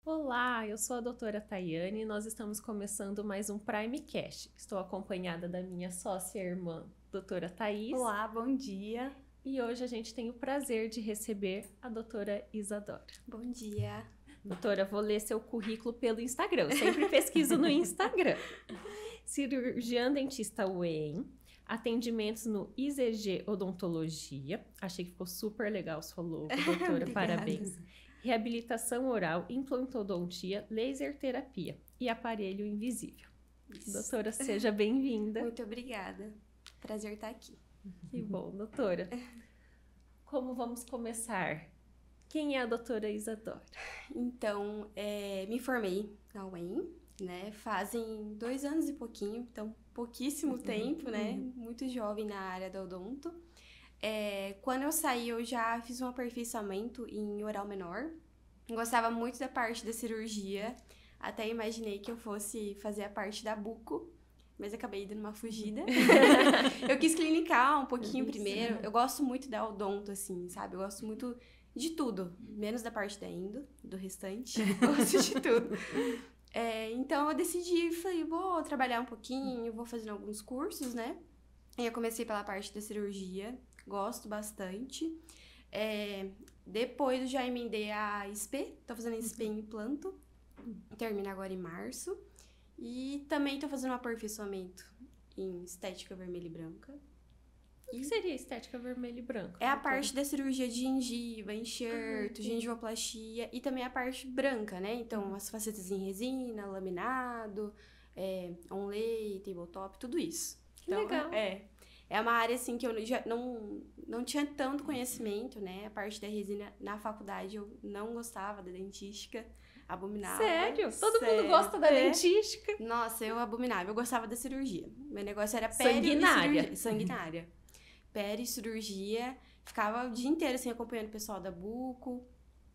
Olá, eu sou a doutora Tayane e nós estamos começando mais um Primecast. Estou acompanhada da minha sócia e irmã, doutora Thaís. Olá, bom dia. E hoje a gente tem o prazer de receber a doutora Isadora. Bom dia. Doutora, vou ler seu currículo pelo Instagram. Eu sempre pesquiso no Instagram. Cirurgiã dentista UEM, atendimentos no IZG Odontologia. Achei que ficou super legal sua logo, doutora, parabéns. Reabilitação oral, implantodontia, laser terapia e aparelho invisível. Isso. Doutora, seja bem-vinda. Muito obrigada. Prazer estar aqui. Que bom, doutora. Como vamos começar? Quem é a doutora Isadora? Então, me formei na UEM, né? Fazem 2 anos e pouquinho, então pouquíssimo tempo, né? Muito jovem na área do odonto. Quando eu saí, eu já fiz um aperfeiçoamento em oral menor. Gostava muito da parte da cirurgia. Até imaginei que eu fosse fazer a parte da buco, mas acabei dando uma fugida. Eu quis clinicar um pouquinho primeiro. Eu gosto muito da odonto, assim, sabe? Eu gosto muito de tudo, menos da parte da endo, do restante. Eu gosto de tudo. Então eu decidi, falei, vou trabalhar um pouquinho, vou fazendo alguns cursos, né? E eu comecei pela parte da cirurgia. Gosto bastante. Depois eu já emendei a SP, tô fazendo SP em implanto, termina agora em março. E também tô fazendo um aperfeiçoamento em estética vermelha e branca. O que seria estética vermelha e branca? É a parte da cirurgia de gengiva, enxerto, gengivoplastia e também a parte branca, né? Então, as facetas em resina, laminado, onlay, tabletop, tudo isso. Que legal. É uma área, assim, que eu já não tinha tanto conhecimento, né? A parte da resina, na faculdade, eu não gostava da dentística, abominava. Sério? Todo mundo gosta da dentística? Nossa, eu abominava. Eu gostava da cirurgia. Meu negócio era Sanguinária. Sanguinária. Peri e cirurgia. Ficava o dia inteiro, assim, acompanhando o pessoal da buco.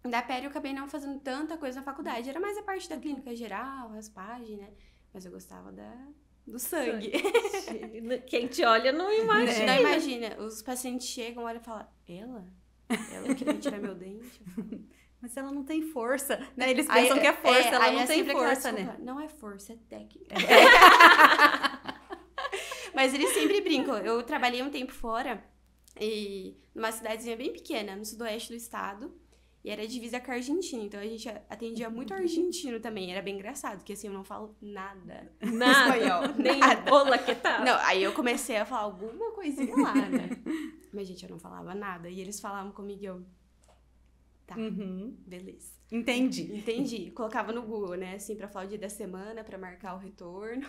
Da peri eu acabei não fazendo tanta coisa na faculdade. Era mais a parte da clínica geral, raspagem, né? Mas eu gostava do sangue. Quem te olha não imagina. Não imagina. Os pacientes chegam, olham e falam, ela queria tirar meu dente? Mas ela não tem força, né? Eles pensam que é força, ela não tem força, né? Não é força, é técnica. Mas eles sempre brincam. Eu trabalhei um tempo fora, e numa cidadezinha bem pequena, no sudoeste do estado, e era divisa com a Argentina, então a gente atendia muito argentino também. Era bem engraçado, porque assim, eu não falo nada espanhol. Nem Nada. olá, que tal? Não, aí eu comecei a falar alguma coisinha lá, né? Mas, gente, eu não falava nada. E eles falavam comigo e eu... Tá, beleza. Entendi. Colocava no Google, né? Assim, pra falar o dia da semana, pra marcar o retorno.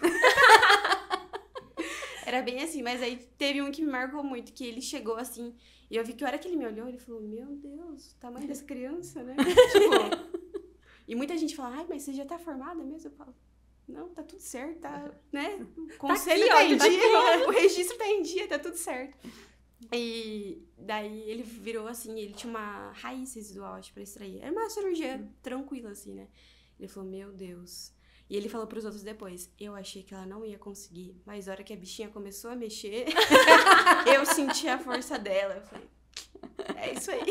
Era bem assim, mas aí teve um que me marcou muito, que ele chegou assim, e eu vi que a hora que ele me olhou, ele falou, meu Deus, o tamanho dessa criança, né? Tipo, e muita gente fala, ai, mas você já tá formada mesmo? Eu falo, não, tá tudo certo, tá, né? O conselho tá em dia, o registro tá em dia, tá tudo certo. E daí ele virou assim, ele tinha uma raiz residual, acho, pra extrair. Era uma cirurgia tranquila, assim, né? Ele falou, meu Deus. E ele falou pros outros depois, eu achei que ela não ia conseguir, mas a hora que a bichinha começou a mexer, eu senti a força dela. Eu falei, é isso aí.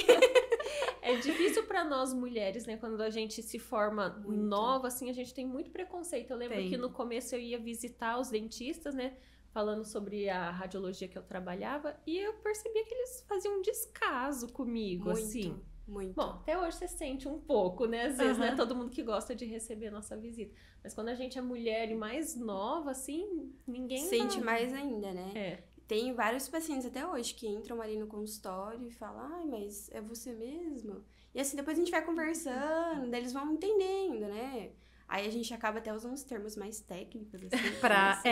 É difícil pra nós mulheres, né? Quando a gente se forma nova, assim, a gente tem muito preconceito. Eu lembro que no começo eu ia visitar os dentistas, né? Falando sobre a radiologia que eu trabalhava, e eu percebia que eles faziam um descaso comigo, Muito, assim. muito. Bom, até hoje você sente um pouco, né? Às vezes, né? Todo mundo que gosta de receber a nossa visita. Mas quando a gente é mulher e mais nova, assim, ninguém... Sente mais ainda, né? É. Tem vários pacientes até hoje que entram ali no consultório e falam, ai, mas é você mesmo? E assim, depois a gente vai conversando, daí eles vão entendendo, né? Aí a gente acaba até usando os termos mais técnicos, assim. pra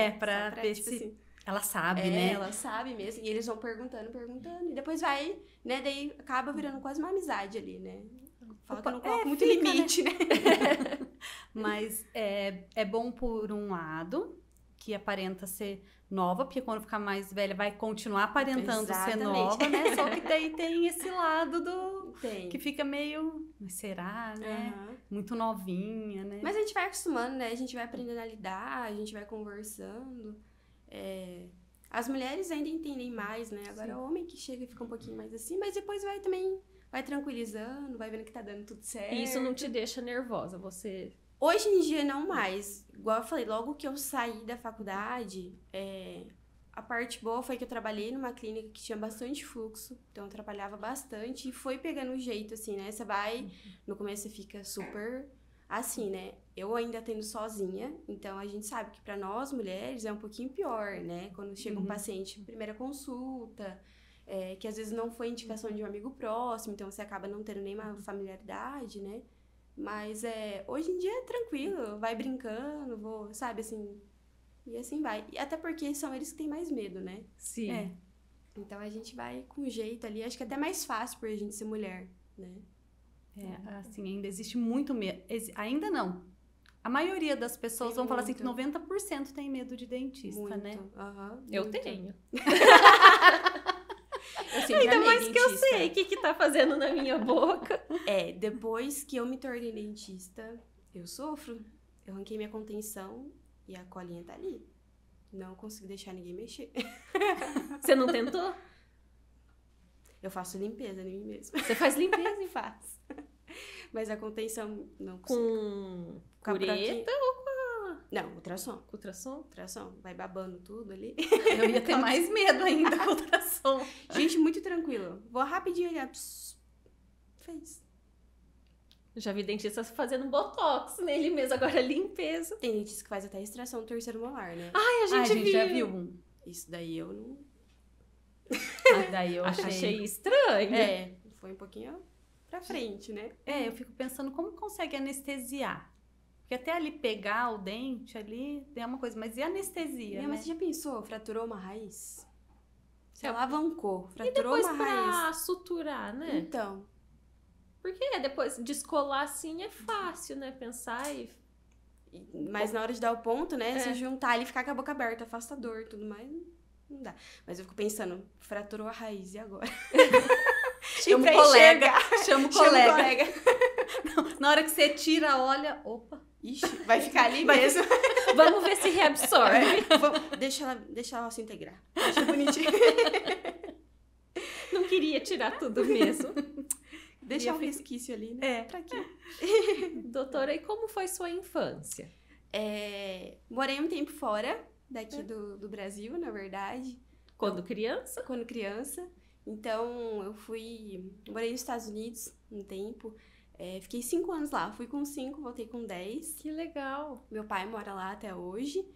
ver tipo se assim, ela sabe, né? ela sabe mesmo. E eles vão perguntando. E depois vai, né? Daí acaba virando quase uma amizade ali, né? Fala que eu não coloco muito limite, né? Mas é bom por um lado, que aparenta ser nova, porque quando ficar mais velha vai continuar aparentando ser nova, né? Só que daí tem esse lado que fica meio, mas será, né? Muito novinha, né? Mas a gente vai acostumando, né? A gente vai aprendendo a lidar, a gente vai conversando. As mulheres ainda entendem mais, né? Agora o homem que chega e fica um pouquinho mais assim, mas depois vai também vai tranquilizando, vai vendo que tá dando tudo certo. E isso não te deixa nervosa, você... Hoje em dia, não mais. Igual eu falei, logo que eu saí da faculdade, a parte boa foi que eu trabalhei numa clínica que tinha bastante fluxo, então eu trabalhava bastante e foi pegando o jeito, assim, né? Você vai, no começo você fica super assim, né? Eu ainda atendo sozinha, então a gente sabe que pra nós, mulheres, é um pouquinho pior, né? Quando chega um paciente, primeira consulta, que às vezes não foi indicação de um amigo próximo, então você acaba não tendo nenhuma familiaridade, né? Mas hoje em dia é tranquilo, vai brincando, vou, sabe, assim, e assim vai. E até porque são eles que têm mais medo, né? Sim. Então a gente vai com jeito ali, acho que é até mais fácil por a gente ser mulher, né? Assim, ainda existe muito medo. Ainda não. A maioria das pessoas vão falar assim que 90% tem medo de dentista, Muito. né? Eu muito. tenho. Eu sempre Ainda amei mais que eu dentista. sei o que tá fazendo na minha boca. Depois que eu me tornei dentista, eu sofro. Eu arranquei minha contenção e a colinha tá ali. Não consigo deixar ninguém mexer. Você não tentou? Eu faço limpeza em mim mesma. Você faz limpeza e Faço. Mas a contenção não consigo. com cureta ou com Não, ultrassom. ultrassom? Ultrassom. Vai babando tudo ali. Eu ia ter mais medo ainda com ultrassom. Gente, muito tranquilo. Vou rapidinho olhar. Fez. Já vi dentista fazendo botox nele mesmo, agora limpeza. Tem dentista que faz até extração do terceiro molar, né? Ai, a gente já viu um. Isso daí eu não... Daí eu Achei estranho. Foi um pouquinho pra frente, né? Eu fico pensando como consegue anestesiar. Porque até ali pegar o dente ali é uma coisa, mas e anestesia, Mas né? você já pensou? Fraturou uma raiz? Você É. alavancou, E fraturou depois uma pra raiz. suturar, né? Então, Porque depois descolar assim é fácil, né? Pensar e... mas na hora de dar o ponto, né? É. Se juntar ali, ficar com a boca aberta, afasta a dor e tudo mais, não dá. Mas eu fico pensando, fraturou a raiz, e agora? Chama pra o colega. enxergar. Chama o Chama o colega. Na hora que você tira, olha, opa. Ixi, vai ficar ali mesmo. Vamos ver se reabsorve. Deixa ela se integrar. Deixa bonitinho. Não queria tirar tudo mesmo. Deixa um resquício ali, né? Pra quê? Doutora, e como foi sua infância? Morei um tempo fora daqui do Brasil, na verdade. Quando criança? Quando criança. Então, morei nos Estados Unidos um tempo. Fiquei 5 anos lá. Fui com 5, voltei com 10. Que legal. Meu pai mora lá até hoje.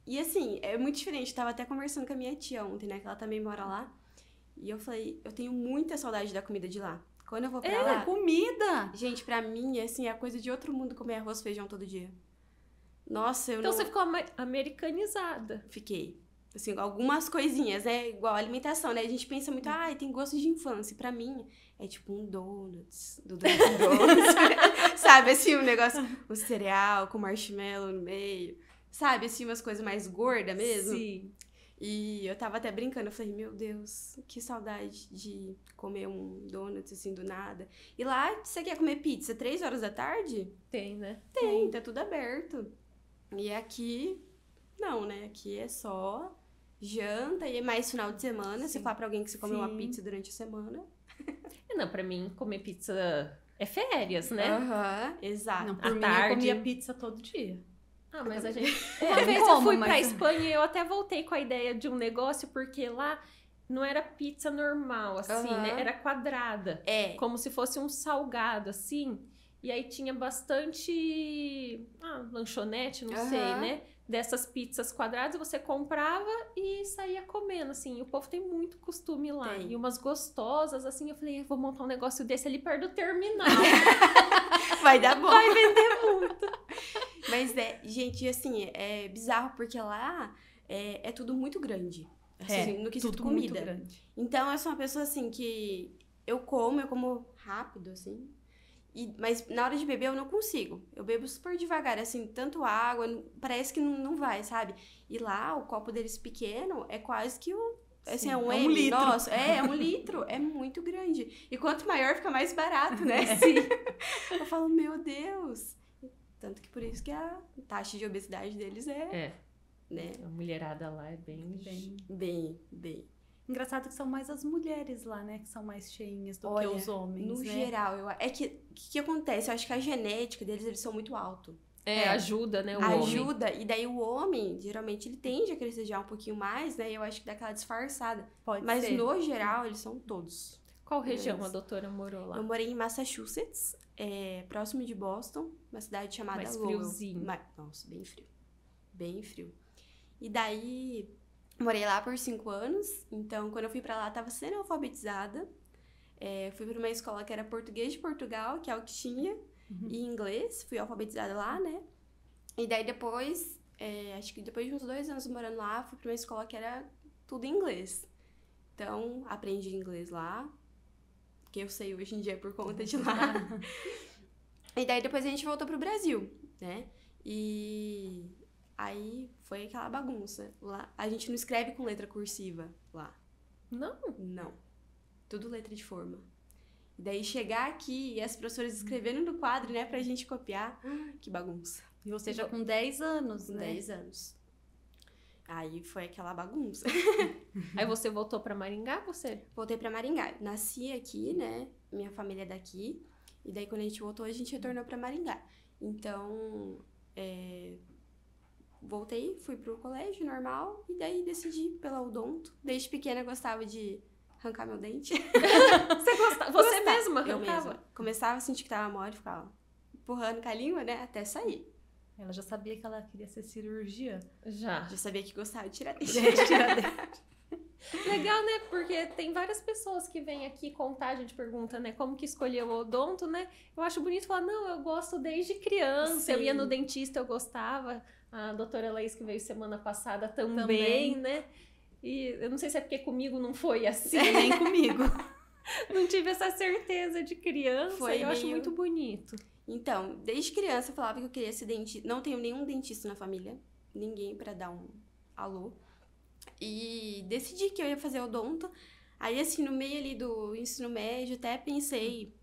E assim, é muito diferente. Eu tava até conversando com a minha tia ontem, né? Que ela também mora lá. E eu falei, eu tenho muita saudade da comida de lá. Quando eu vou pra lá... comida! Gente, pra mim, assim, é a coisa de outro mundo comer arroz e feijão todo dia. Nossa, eu Então não... você ficou americanizada. Fiquei. Assim, algumas coisinhas, né? Igual alimentação, né? A gente pensa muito, tem gosto de infância. Pra mim, é tipo um donuts, do Dunkin' Donuts. Sabe, assim, um negócio, um cereal com marshmallow no meio. Sabe, assim, umas coisas mais gordas mesmo. Sim. E eu tava até brincando, eu falei, meu Deus, que saudade de comer um donuts, assim, do nada. E lá, você quer comer pizza 3 horas da tarde? Tem, né? Tem, tá tudo aberto. E aqui, não, né? Aqui é só janta e é mais final de semana. Se falar pra alguém que você come uma pizza durante a semana. Não, pra mim, comer pizza é férias, né? Aham, exato. Não, por À mim, tarde. eu comia pizza todo dia. Ah, mas a gente... É, Uma vez eu como, fui mas- pra Espanha e eu até voltei com a ideia de um negócio, porque lá não era pizza normal, assim, Aham. né? Era quadrada. Como se fosse um salgado, assim. E aí tinha bastante... lanchonete, não sei, Aham. né? Dessas pizzas quadradas, você comprava e saía comendo, assim. E o povo tem muito costume lá. Tem. E umas gostosas, assim. Eu falei, vou montar um negócio desse ali perto do terminal. Vai dar bom. Vai vender muito. Mas gente, assim, é bizarro porque lá é tudo muito grande. Assim, no quesito tudo comida. muito grande. Então, eu sou uma pessoa, assim, que eu como rápido, assim. Mas na hora de beber, eu não consigo. Eu bebo super devagar, assim, tanto água, parece que não vai, sabe? E lá, o copo deles pequeno é quase que assim, é um é um M. litro. Nossa, é 1 litro. É muito grande. E quanto maior, fica mais barato, né? Sim. Eu falo, meu Deus. Tanto que por isso que a taxa de obesidade deles É. né? A mulherada lá é bem... Bem. Engraçado que são mais as mulheres lá, né? Que são mais cheinhas do Olha, que os homens, no né? geral, é que acontece? Eu acho que a genética deles, eles são muito altos. Ajuda, né, o homem. Ajuda, e daí o homem, geralmente, ele tende a crescer já um pouquinho mais, né? Eu acho que dá aquela disfarçada. Pode Mas ser. no geral, eles são todos. Qual região a doutora morou lá? Eu morei em Massachusetts, próximo de Boston, uma cidade chamada Mais Lowell. friozinho. Nossa, bem frio. Bem frio. E daí, morei lá por 5 anos. Então, quando eu fui pra lá, tava sendo alfabetizada. Fui pra uma escola que era português de Portugal, que é o que tinha, e inglês. Fui alfabetizada lá, né? E daí depois, acho que depois de uns 2 anos morando lá, fui pra uma escola que era tudo em inglês. Então, aprendi inglês lá, que eu sei hoje em dia por conta de lá. E daí depois a gente voltou pro Brasil, né? E aí foi aquela bagunça. Lá, a gente não escreve com letra cursiva lá. Não? Não. Tudo letra de forma. E daí chegar aqui e as professoras escrevendo no quadro, né, pra gente copiar. Que bagunça. E você já com 10 anos, Com né? 10 anos. Aí foi aquela bagunça. Aí você voltou pra Maringá, você? Voltei pra Maringá. Nasci aqui, né? Minha família é daqui. E daí, quando a gente voltou, a gente retornou pra Maringá. Então, voltei, fui pro colégio normal. E daí, decidi pela odonto. Desde pequena, eu gostava de arrancar meu dente. Você gostava? Você mesma Eu arrancava? mesma. Começava a sentir que tava mole, ficava empurrando com a língua, né? Até sair. Ela já sabia que ela queria ser cirurgiã. Já. Já sabia que gostava de tirar dente. Legal, né? Porque tem várias pessoas que vêm aqui contar, a gente pergunta, né? Como que escolheu o odonto, né? Eu acho bonito falar, não, eu gosto desde criança. Sim. Eu ia no dentista, eu gostava. A doutora Laís, que veio semana passada, também, né? E eu não sei se é porque comigo não foi assim. Nem comigo. Não tive essa certeza de criança. Foi e eu acho meio- muito bonito. Então, desde criança eu falava que eu queria ser dentista. Não tenho nenhum dentista na família. Ninguém pra dar um alô. E decidi que eu ia fazer odonto. Aí, assim, no meio ali do ensino médio, até pensei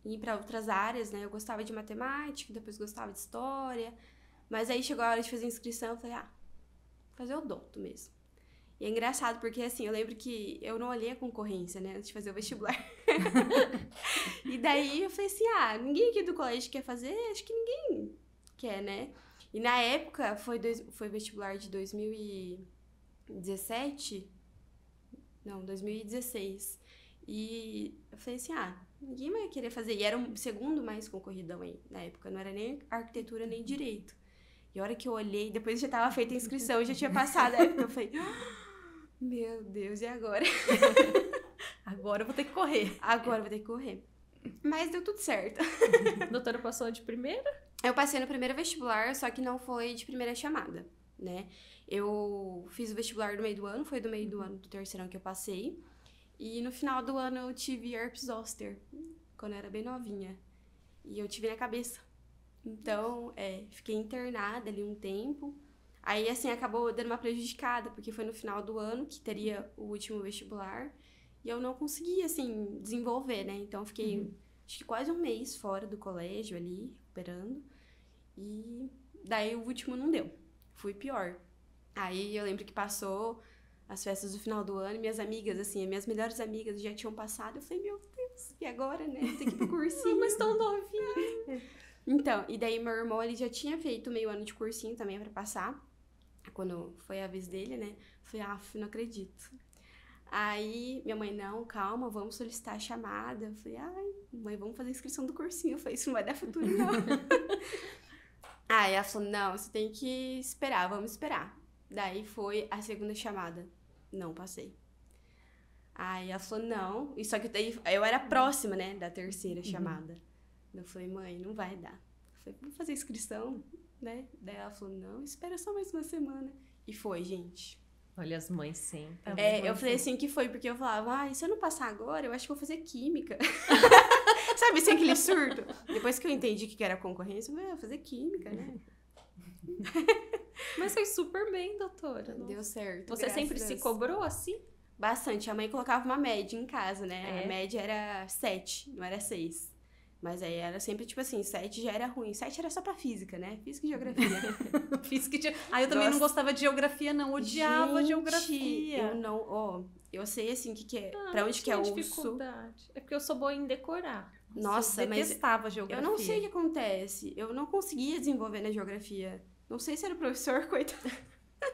em ir pra outras áreas, né? Eu gostava de matemática, depois gostava de história. Mas aí chegou a hora de fazer inscrição, eu falei, vou fazer odonto mesmo. E é engraçado, porque assim, eu lembro que eu não olhei a concorrência, né, antes de fazer o vestibular. E daí eu falei assim, ninguém aqui do colégio quer fazer, acho que ninguém quer, né? E na época, foi vestibular de 2017, não, 2016. E eu falei assim, ninguém vai querer fazer. E era o segundo mais concorridão aí, na época, não era nem arquitetura, nem direito. E a hora que eu olhei, depois já tava feita a inscrição, já tinha passado a época, eu falei, meu Deus, e agora? Agora eu vou ter que correr. Agora eu vou ter que correr. Mas deu tudo certo. A doutora passou de primeira? Eu passei no primeiro vestibular, só que não foi de primeira chamada, né? Eu fiz o vestibular do meio do ano, foi do meio do ano do terceirão que eu passei. E no final do ano eu tive herpes zoster, quando eu era bem novinha. E eu tive na cabeça. Então, fiquei internada ali um tempo. Aí, assim, acabou dando uma prejudicada, porque foi no final do ano que teria o último vestibular. E eu não conseguia, assim, desenvolver, né? Então, eu fiquei, acho que quase um mês fora do colégio ali, recuperando. E daí, o último não deu. Fui pior. Aí, eu lembro que passou as festas do final do ano e minhas amigas, assim, minhas melhores amigas já tinham passado. Eu falei, meu Deus, e agora, né? Tem que ir pro cursinho. Mas tão novinha. Então, e daí meu irmão, ele já tinha feito meio ano de cursinho também pra passar. Quando foi a vez dele, né? Falei, não acredito. Aí, minha mãe, não, calma, vamos solicitar a chamada. Eu falei, mãe, vamos fazer a inscrição do cursinho. Eu falei, isso não vai dar futuro, não. Aí ela falou, não, você tem que esperar, vamos esperar. Daí foi a segunda chamada. Não passei. Aí ela falou, não. E só que daí eu era próxima, né, da terceira chamada. Eu falei, mãe, não vai dar. Eu falei, vamos fazer inscrição, né? Daí ela falou, não, espera só mais uma semana. E foi, gente. Olha, as mães sempre. Eu falei assim que foi, porque eu falava, se eu não passar agora, eu acho que vou fazer química. Sabe, assim, aquele surto? Depois que eu entendi que era concorrência, eu falei, vou fazer química, né? Mas foi super bem, doutora. Deu certo. Você sempre se cobrou assim? Bastante. A mãe colocava uma média em casa, né? A média era 7, não era 6. Mas aí era sempre, tipo assim, 7 já era ruim. 7 era só pra física, né? Física e geografia. Eu também não gostava de geografia, não. Odiava geografia. Eu não... Ó, eu sei, assim, o que é... pra onde que é o sul. É porque eu sou boa em decorar. Nossa, eu detestava geografia. Eu não sei o que acontece. Eu não conseguia desenvolver na geografia. Não sei se era o professor, coitado.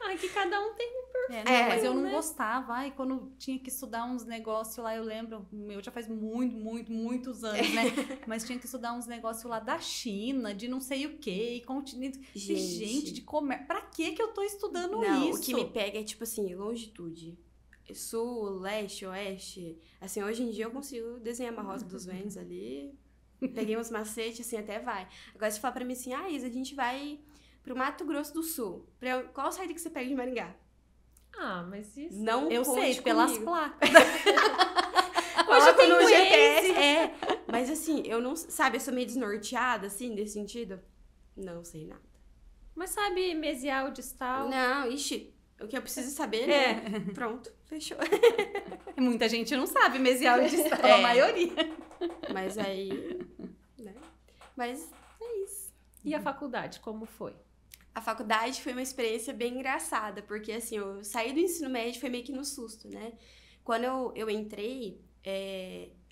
Ai, que cada um tem mas eu não gostava. Ai, quando tinha que estudar uns negócios lá, eu lembro, meu, já faz muitos anos, né? Mas tinha que estudar uns negócios lá da China, de não sei o quê, e continente. Gente, de comércio. Pra que eu tô estudando isso? O que me pega é, tipo assim, longitude. Sul, leste, oeste. Assim, hoje em dia eu consigo desenhar uma rota dos ventos ali. Peguei uns macetes, assim, até vai. Agora, se falar pra mim assim, Isa, a gente vai pro Mato Grosso do Sul. Qual saída que você pega de Maringá? Ah, mas isso... Não eu sei, comigo. pelas placas. Hoje eu tenho no Waze. GPS. Mas assim, eu não... Sabe, eu sou meio desnorteada, assim, nesse sentido. Não sei nada. Mas sabe mesial, distal? Não, ixi... O que eu preciso saber, né? Pronto, fechou. Muita gente não sabe mesial e distal, a maioria. Mas aí... Né? Mas é isso. E a faculdade, como foi? A faculdade foi uma experiência bem engraçada, porque assim, eu saí do ensino médio foi meio que no susto, né? Quando eu entrei,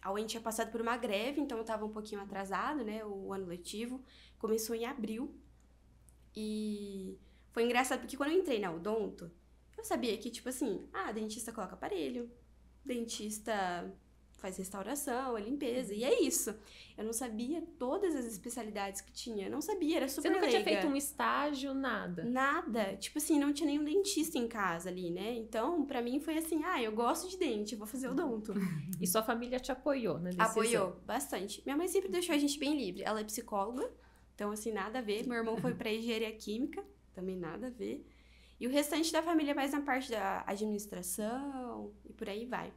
a UEM tinha passado por uma greve, então eu tava um pouquinho atrasado, né? O ano letivo começou em abril. E foi engraçado, porque quando eu entrei na odonto, eu sabia que, tipo assim, dentista coloca aparelho, dentista faz restauração, limpeza, e é isso. Eu não sabia todas as especialidades que tinha, eu não sabia, era super leiga. Você nunca tinha feito um estágio, nada? Nada, tipo assim, não tinha nenhum dentista em casa ali, né? Então, pra mim foi assim, eu gosto de dente, eu vou fazer odonto. E sua família te apoiou na decisão? Apoiou, bastante. Minha mãe sempre deixou a gente bem livre, ela é psicóloga, então assim, nada a ver. Meu irmão foi pra engenharia química, também nada a ver. E o restante da família mais na parte da administração e por aí vai.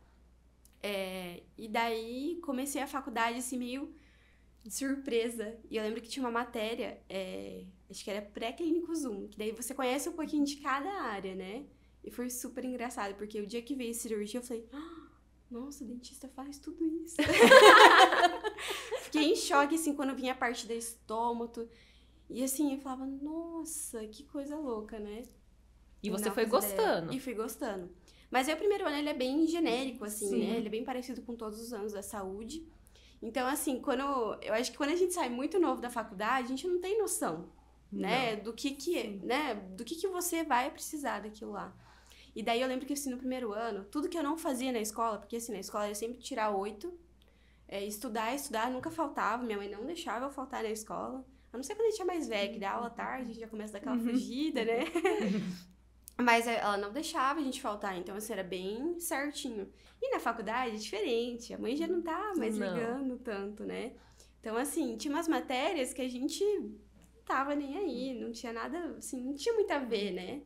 E daí comecei a faculdade assim meio de surpresa. E eu lembro que tinha uma matéria, acho que era pré-clínico Zoom, que daí você conhece um pouquinho de cada área, né? E foi super engraçado, porque o dia que veio cirurgia eu falei, nossa, o dentista faz tudo isso. Fiquei em choque, assim, quando vinha a parte do estômago. E assim, eu falava, nossa, que coisa louca, né? E você foi gostando. E fui gostando. Mas aí o primeiro ano, ele é bem genérico, assim, Sim. né? Ele é bem parecido com todos os anos da saúde. Então, assim, eu acho que quando a gente sai muito novo da faculdade, a gente não tem noção, né? Do que né? Do que você vai precisar daquilo lá. E daí eu lembro que, assim, no primeiro ano, tudo que eu não fazia na escola, porque, assim, na escola eu sempre tirar 8, estudar, nunca faltava. Minha mãe não deixava eu faltar na escola. A não ser quando a gente é mais velho, que dá aula tarde, a gente já começa a dar aquela fugida, né? Mas ela não deixava a gente faltar, então assim, era bem certinho. E na faculdade é diferente, a mãe já não tá mais ligando tanto, né? Então assim, tinha umas matérias que a gente não tava nem aí, não tinha nada, assim, não tinha muito a ver, né?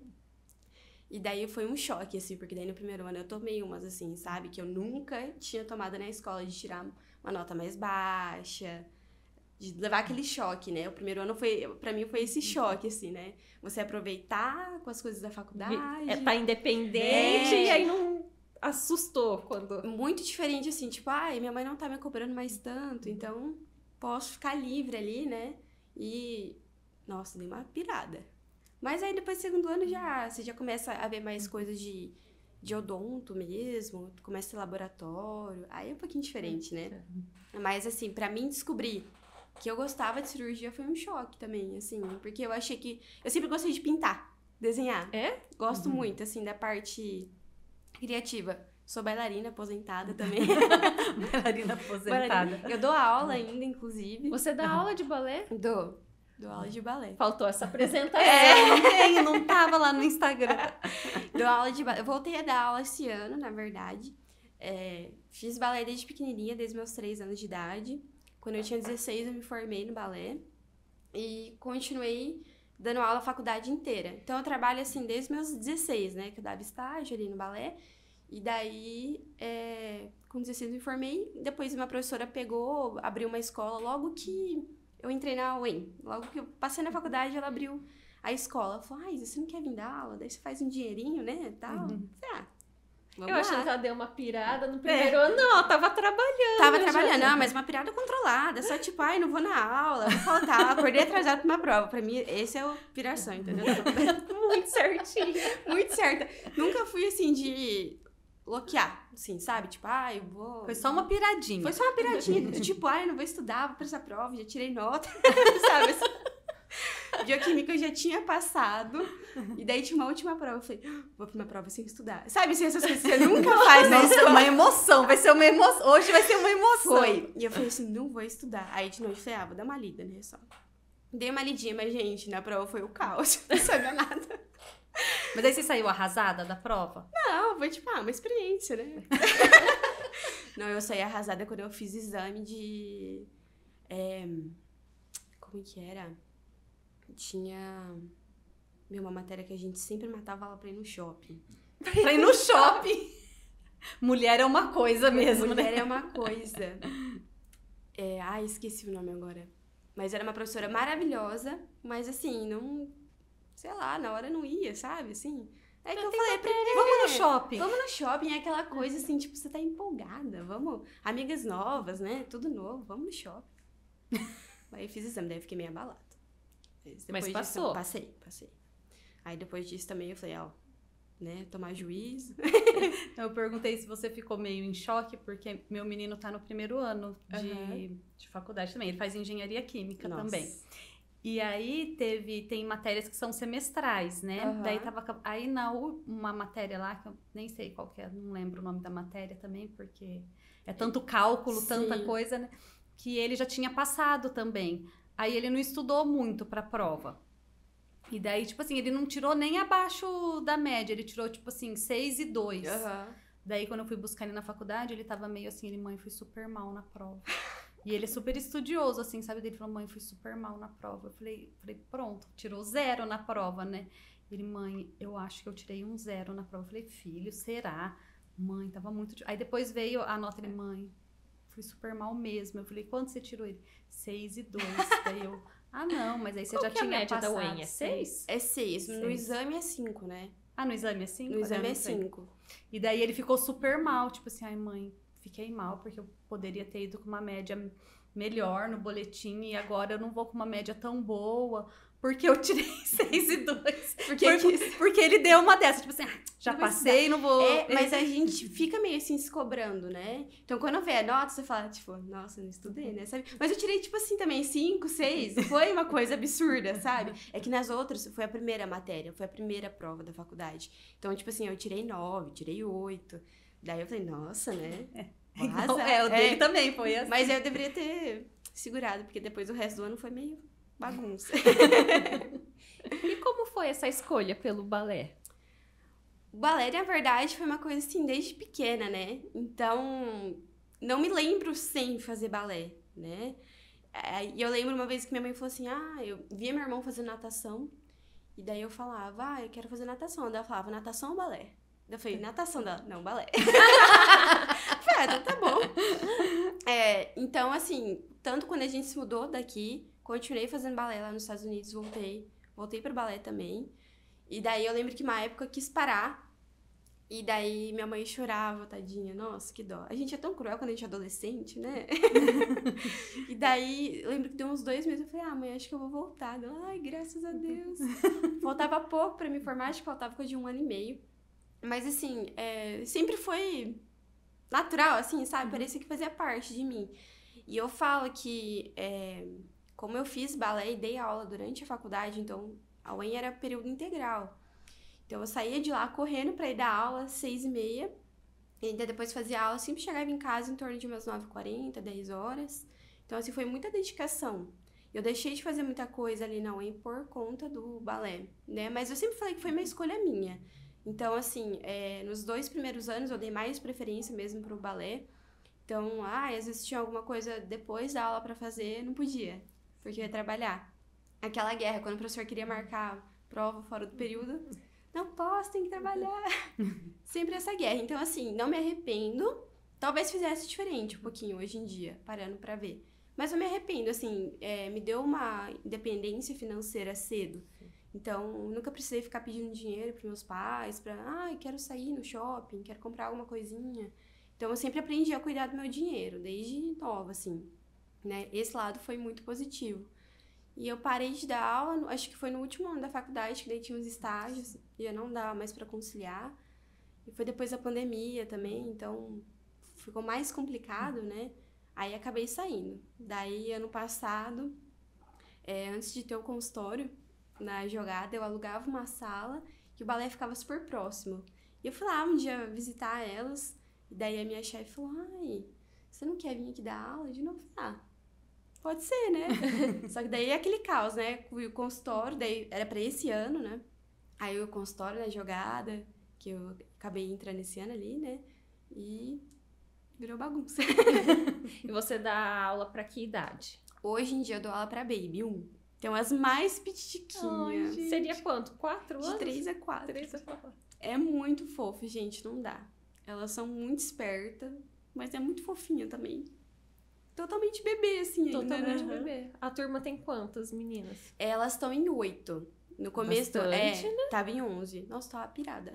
E daí foi um choque, assim, porque daí no primeiro ano eu tomei umas, assim, sabe? Que eu nunca tinha tomado na escola, de tirar uma nota mais baixa, de levar aquele choque, né? O primeiro ano pra mim foi esse choque, assim, né? Você aproveitar com as coisas da faculdade. Tá independente e aí não assustou quando... Muito diferente, assim, tipo, minha mãe não tá me cobrando mais tanto, então posso ficar livre ali, né? E, nossa, dei uma pirada. Mas aí depois do segundo ano você já começa a ver mais coisas de odonto mesmo, começa a ter laboratório, aí é um pouquinho diferente, né? Mas, assim, pra mim descobrir que eu gostava de cirurgia foi um choque também, assim, porque eu achei que... Eu sempre gostei de pintar, desenhar. Gosto muito, assim, da parte criativa. Sou bailarina aposentada também. Bailarina aposentada. Eu dou aula ainda, inclusive. Você dá aula de balé? Dou aula de balé. Faltou essa apresentação. Não tava lá no Instagram. Dou aula de balé. Eu voltei a dar aula esse ano, na verdade. Fiz balé desde pequenininha, desde meus 3 anos de idade. Quando eu tinha 16, eu me formei no balé e continuei dando aula a faculdade inteira. Então, eu trabalho, assim, desde meus 16, né? Que eu dava estágio ali no balé. E daí, com 16 eu me formei. Depois, uma professora abriu uma escola logo que eu entrei na UEM. Logo que eu passei na faculdade, ela abriu a escola. Ela falou, você não quer vir dar aula? Daí você faz um dinheirinho, né? Tal. Vamos Eu lá. achando que ela deu uma pirada no primeiro ano. Não, ela tava trabalhando. Tava trabalhando, não, mas uma pirada controlada. Só tipo, ai, não vou na aula, vou faltar. Acordei atrasado pra uma prova. Pra mim, esse é o piração, entendeu? Muito certinho. Muito certa. Nunca fui assim de bloquear, assim, sabe? Tipo, ai, eu vou. Foi só uma piradinha. Foi só uma piradinha. Tipo, ai, não vou estudar, vou pra essa prova, já tirei nota. Sabe? Bioquímica eu já tinha passado. E daí tinha uma última prova. Eu falei, vou pra uma prova sem estudar. Sabe assim, essas coisas que você nunca faz na Vai ser escola. uma emoção, vai ser uma emoção. Hoje vai ser uma emoção. Foi. E eu falei assim, não vou estudar. Aí de noite eu falei, vou dar uma lida, né? Só. Dei uma lidinha, mas, gente, na prova foi o caos. Não sabia nada. Mas aí você saiu arrasada da prova? Não, foi tipo, uma experiência, né? Não, eu saí arrasada quando eu fiz exame de... como que era? Tinha... uma matéria que a gente sempre matava ela pra ir no shopping. Pra ir no shopping. Mulher é uma coisa mesmo, Mulher né? é uma coisa. Esqueci o nome agora. Mas era uma professora maravilhosa, mas assim, não... Sei lá, na hora não ia, sabe? Assim... É que eu falei, Vamos no shopping. Vamos no shopping, é aquela coisa assim, tipo, você tá empolgada, vamos, amigas novas, né, tudo novo, vamos no shopping. Aí eu fiz exame, daí eu fiquei meio abalada. Mas passou? Passei. Aí depois disso também eu falei, né, tomar juízo. Eu perguntei se você ficou meio em choque, porque meu menino tá no primeiro ano de faculdade também, ele faz engenharia química também. E aí tem matérias que são semestrais, né? Daí aí uma matéria lá, que eu nem sei qual que é, não lembro o nome da matéria também, porque é tanto cálculo, tanta coisa, né? Que ele já tinha passado também. Aí ele não estudou muito pra prova. E daí, tipo assim, ele não tirou nem abaixo da média, ele tirou, tipo assim, 6 e 2. Daí, quando eu fui buscar ele na faculdade, ele tava meio assim, mãe, fui super mal na prova. E ele é super estudioso, assim, sabe? Ele falou, mãe, fui super mal na prova. Eu falei, pronto, tirou 0 na prova, né? Ele, mãe, eu acho que eu tirei um 0 na prova. Eu falei, filho, será? Mãe, tava muito... Aí depois veio a nota, ele, mãe, fui super mal mesmo. Eu falei, quanto você tirou ele? 6 e 2. Daí eu, não, mas aí você já tinha a média passado. da UEM? É 6? É 6, no exame é 5, né? No exame é 5? No exame é 5. E daí ele ficou super mal, tipo assim, mãe, fiquei mal, porque eu poderia ter ido com uma média melhor no boletim e agora eu não vou com uma média tão boa, porque eu tirei 6 e 2. Porque ele deu uma dessa, tipo assim, já passei, não vou... Mas a gente fica meio assim se cobrando, né? Então quando vê a nota, você fala, tipo, nossa, eu não estudei, né? Sabe? Mas eu tirei, tipo assim, também 5, 6, foi uma coisa absurda, sabe? É que nas outras foi a primeira matéria, foi a primeira prova da faculdade. Então, tipo assim, eu tirei 9, tirei 8. Daí eu falei, nossa, né? Então, o dele também foi assim. Mas eu deveria ter segurado, porque depois o resto do ano foi meio bagunça. E como foi essa escolha pelo balé? O balé, na verdade, foi uma coisa assim, desde pequena, né? Então, não me lembro sem fazer balé, né? E eu lembro uma vez que minha mãe falou assim, eu via meu irmão fazendo natação, e daí eu falava, eu quero fazer natação. Daí ela falava, natação ou balé? Eu falei, natação dela. Não, balé. Então tá bom. Então, assim, tanto quando a gente se mudou daqui, continuei fazendo balé lá nos Estados Unidos, voltei pro balé também. E daí eu lembro que uma época eu quis parar, e daí minha mãe chorava, tadinha. Nossa, que dó. A gente é tão cruel quando a gente é adolescente, né? E daí, eu lembro que deu uns 2 meses, eu falei, mãe, acho que eu vou voltar. Ai, graças a Deus. Faltava pouco pra me formar, acho que faltava coisa de 1 ano e meio. Mas, assim, sempre foi natural, assim, sabe? Parecia que fazia parte de mim. E eu falo que, como eu fiz balé e dei aula durante a faculdade, então a UEM era período integral. Então eu saía de lá correndo pra ir dar aula às 6h30, e ainda depois fazia aula, sempre chegava em casa em torno de umas 9h40, 10 horas. Então, assim, foi muita dedicação. Eu deixei de fazer muita coisa ali na UEM por conta do balé, né? Mas eu sempre falei que foi uma escolha minha. Então, assim, nos 2 primeiros anos eu dei mais preferência mesmo pro balé. Então, às vezes tinha alguma coisa depois da aula pra fazer, não podia, porque eu ia trabalhar. Aquela guerra, quando o professor queria marcar prova fora do período, não posso, tem que trabalhar. Sempre essa guerra. Então, assim, não me arrependo. Talvez fizesse diferente um pouquinho hoje em dia, parando pra ver. Mas eu me arrependo, assim, me deu uma independência financeira cedo. Então, nunca precisei ficar pedindo dinheiro pros meus pais quero sair no shopping, quero comprar alguma coisinha. Então, eu sempre aprendi a cuidar do meu dinheiro, desde nova, assim, né? Esse lado foi muito positivo. E eu parei de dar aula, acho que foi no último ano da faculdade, que daí tinha uns estágios, e eu não dava mais pra conciliar. E foi depois da pandemia também, então ficou mais complicado, né? Aí acabei saindo. Daí, ano passado, antes de ter o consultório, na jogada, eu alugava uma sala e o balé ficava super próximo. E eu fui lá um dia visitar elas, e daí a minha chefe falou, ai, você não quer vir aqui dar aula de novo? Pode ser, né? Só que daí é aquele caos, né? O consultório, daí era pra esse ano, né? Aí o consultório na jogada, que eu acabei entrando esse ano ali, né? E virou bagunça. E você dá aula pra que idade? Hoje em dia eu dou aula pra Baby 1. Então, as mais pititiquinhas. Seria quanto? 4 anos? De 3 a 4. 3 a 4. É muito fofo, gente, não dá. Elas são muito espertas, mas é muito fofinha também. Totalmente bebê, assim, ainda, Totalmente né? bebê. A turma tem quantas meninas? Elas estão em 8. No começo, Bastante, né? tava em 11. Nossa, tava pirada.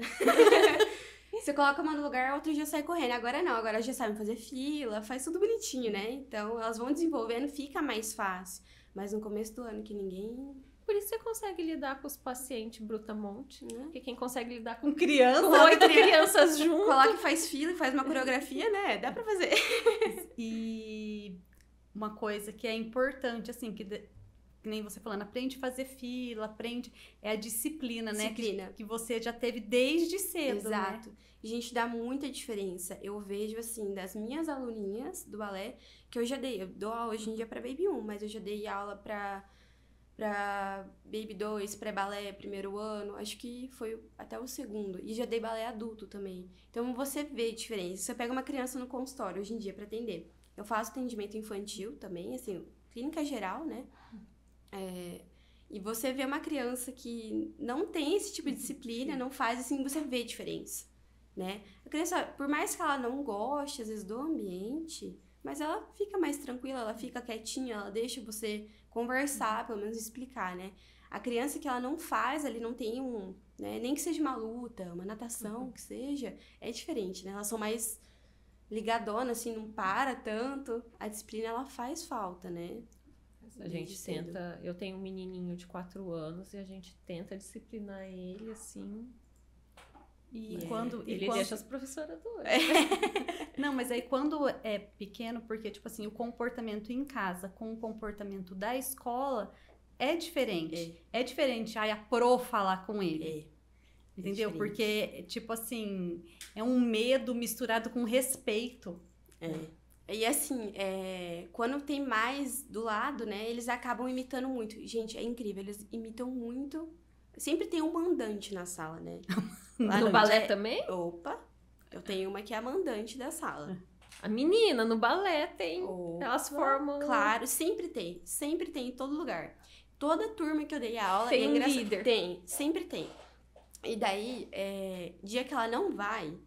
Você coloca uma no lugar, a outra já sai correndo. Agora não, agora já sabem fazer fila, faz tudo bonitinho, né? Então, elas vão desenvolvendo, fica mais fácil. Mas no começo do ano que ninguém... Por isso você consegue lidar com os pacientes brutamonte, Né? Porque quem consegue lidar com criança, Coloca 8 crianças juntas. Coloca e faz fila e faz uma coreografia, né? Dá pra fazer. E uma coisa que é importante, assim, que nem você falando, aprende a fazer fila, aprende... É a disciplina, né? Disciplina. Que você já teve desde cedo, Exato. né? Gente, dá muita diferença. Eu vejo, assim, das minhas aluninhas do balé, que eu já dei. Eu dou aula hoje em dia pra Baby 1, mas eu já dei aula pra Baby 2, pré-balé, primeiro ano. Acho que foi até o segundo. E já dei balé adulto também. Então, você vê a diferença. Você pega uma criança no consultório hoje em dia pra atender. Eu faço atendimento infantil também, assim, clínica geral, né? E você vê uma criança que não tem esse tipo de disciplina, não faz, assim, você vê a diferença, né? A criança, por mais que ela não goste, às vezes, do ambiente, mas ela fica mais tranquila, ela fica quietinha, ela deixa você conversar, pelo menos explicar, né? A criança que ela não faz, ali não tem né? Nem que seja uma luta, uma natação, que seja, é diferente, né? Elas são mais ligadonas, assim, não para tanto. A disciplina, ela faz falta, né? A gente tenta... Eu tenho um menininho de 4 anos e a gente tenta disciplinar ele, assim... Ele deixa as professoras doidas. Não, mas aí quando é pequeno, porque, tipo assim, o comportamento em casa com o comportamento da escola é diferente. É diferente aí a pro falar com ele. Entendeu? Porque, tipo assim, é um medo misturado com respeito. E assim, quando tem mais do lado, né, eles acabam imitando muito. Gente, é incrível, eles imitam muito. Sempre tem um mandante na sala, né? Lá no balé também? Opa, eu tenho uma que é a mandante da sala. A menina, no balé tem. Opa, Elas formam... Claro, sempre tem em todo lugar. Toda turma que eu dei aula... Tem um líder. Tem, sempre tem. E daí, dia que ela não vai,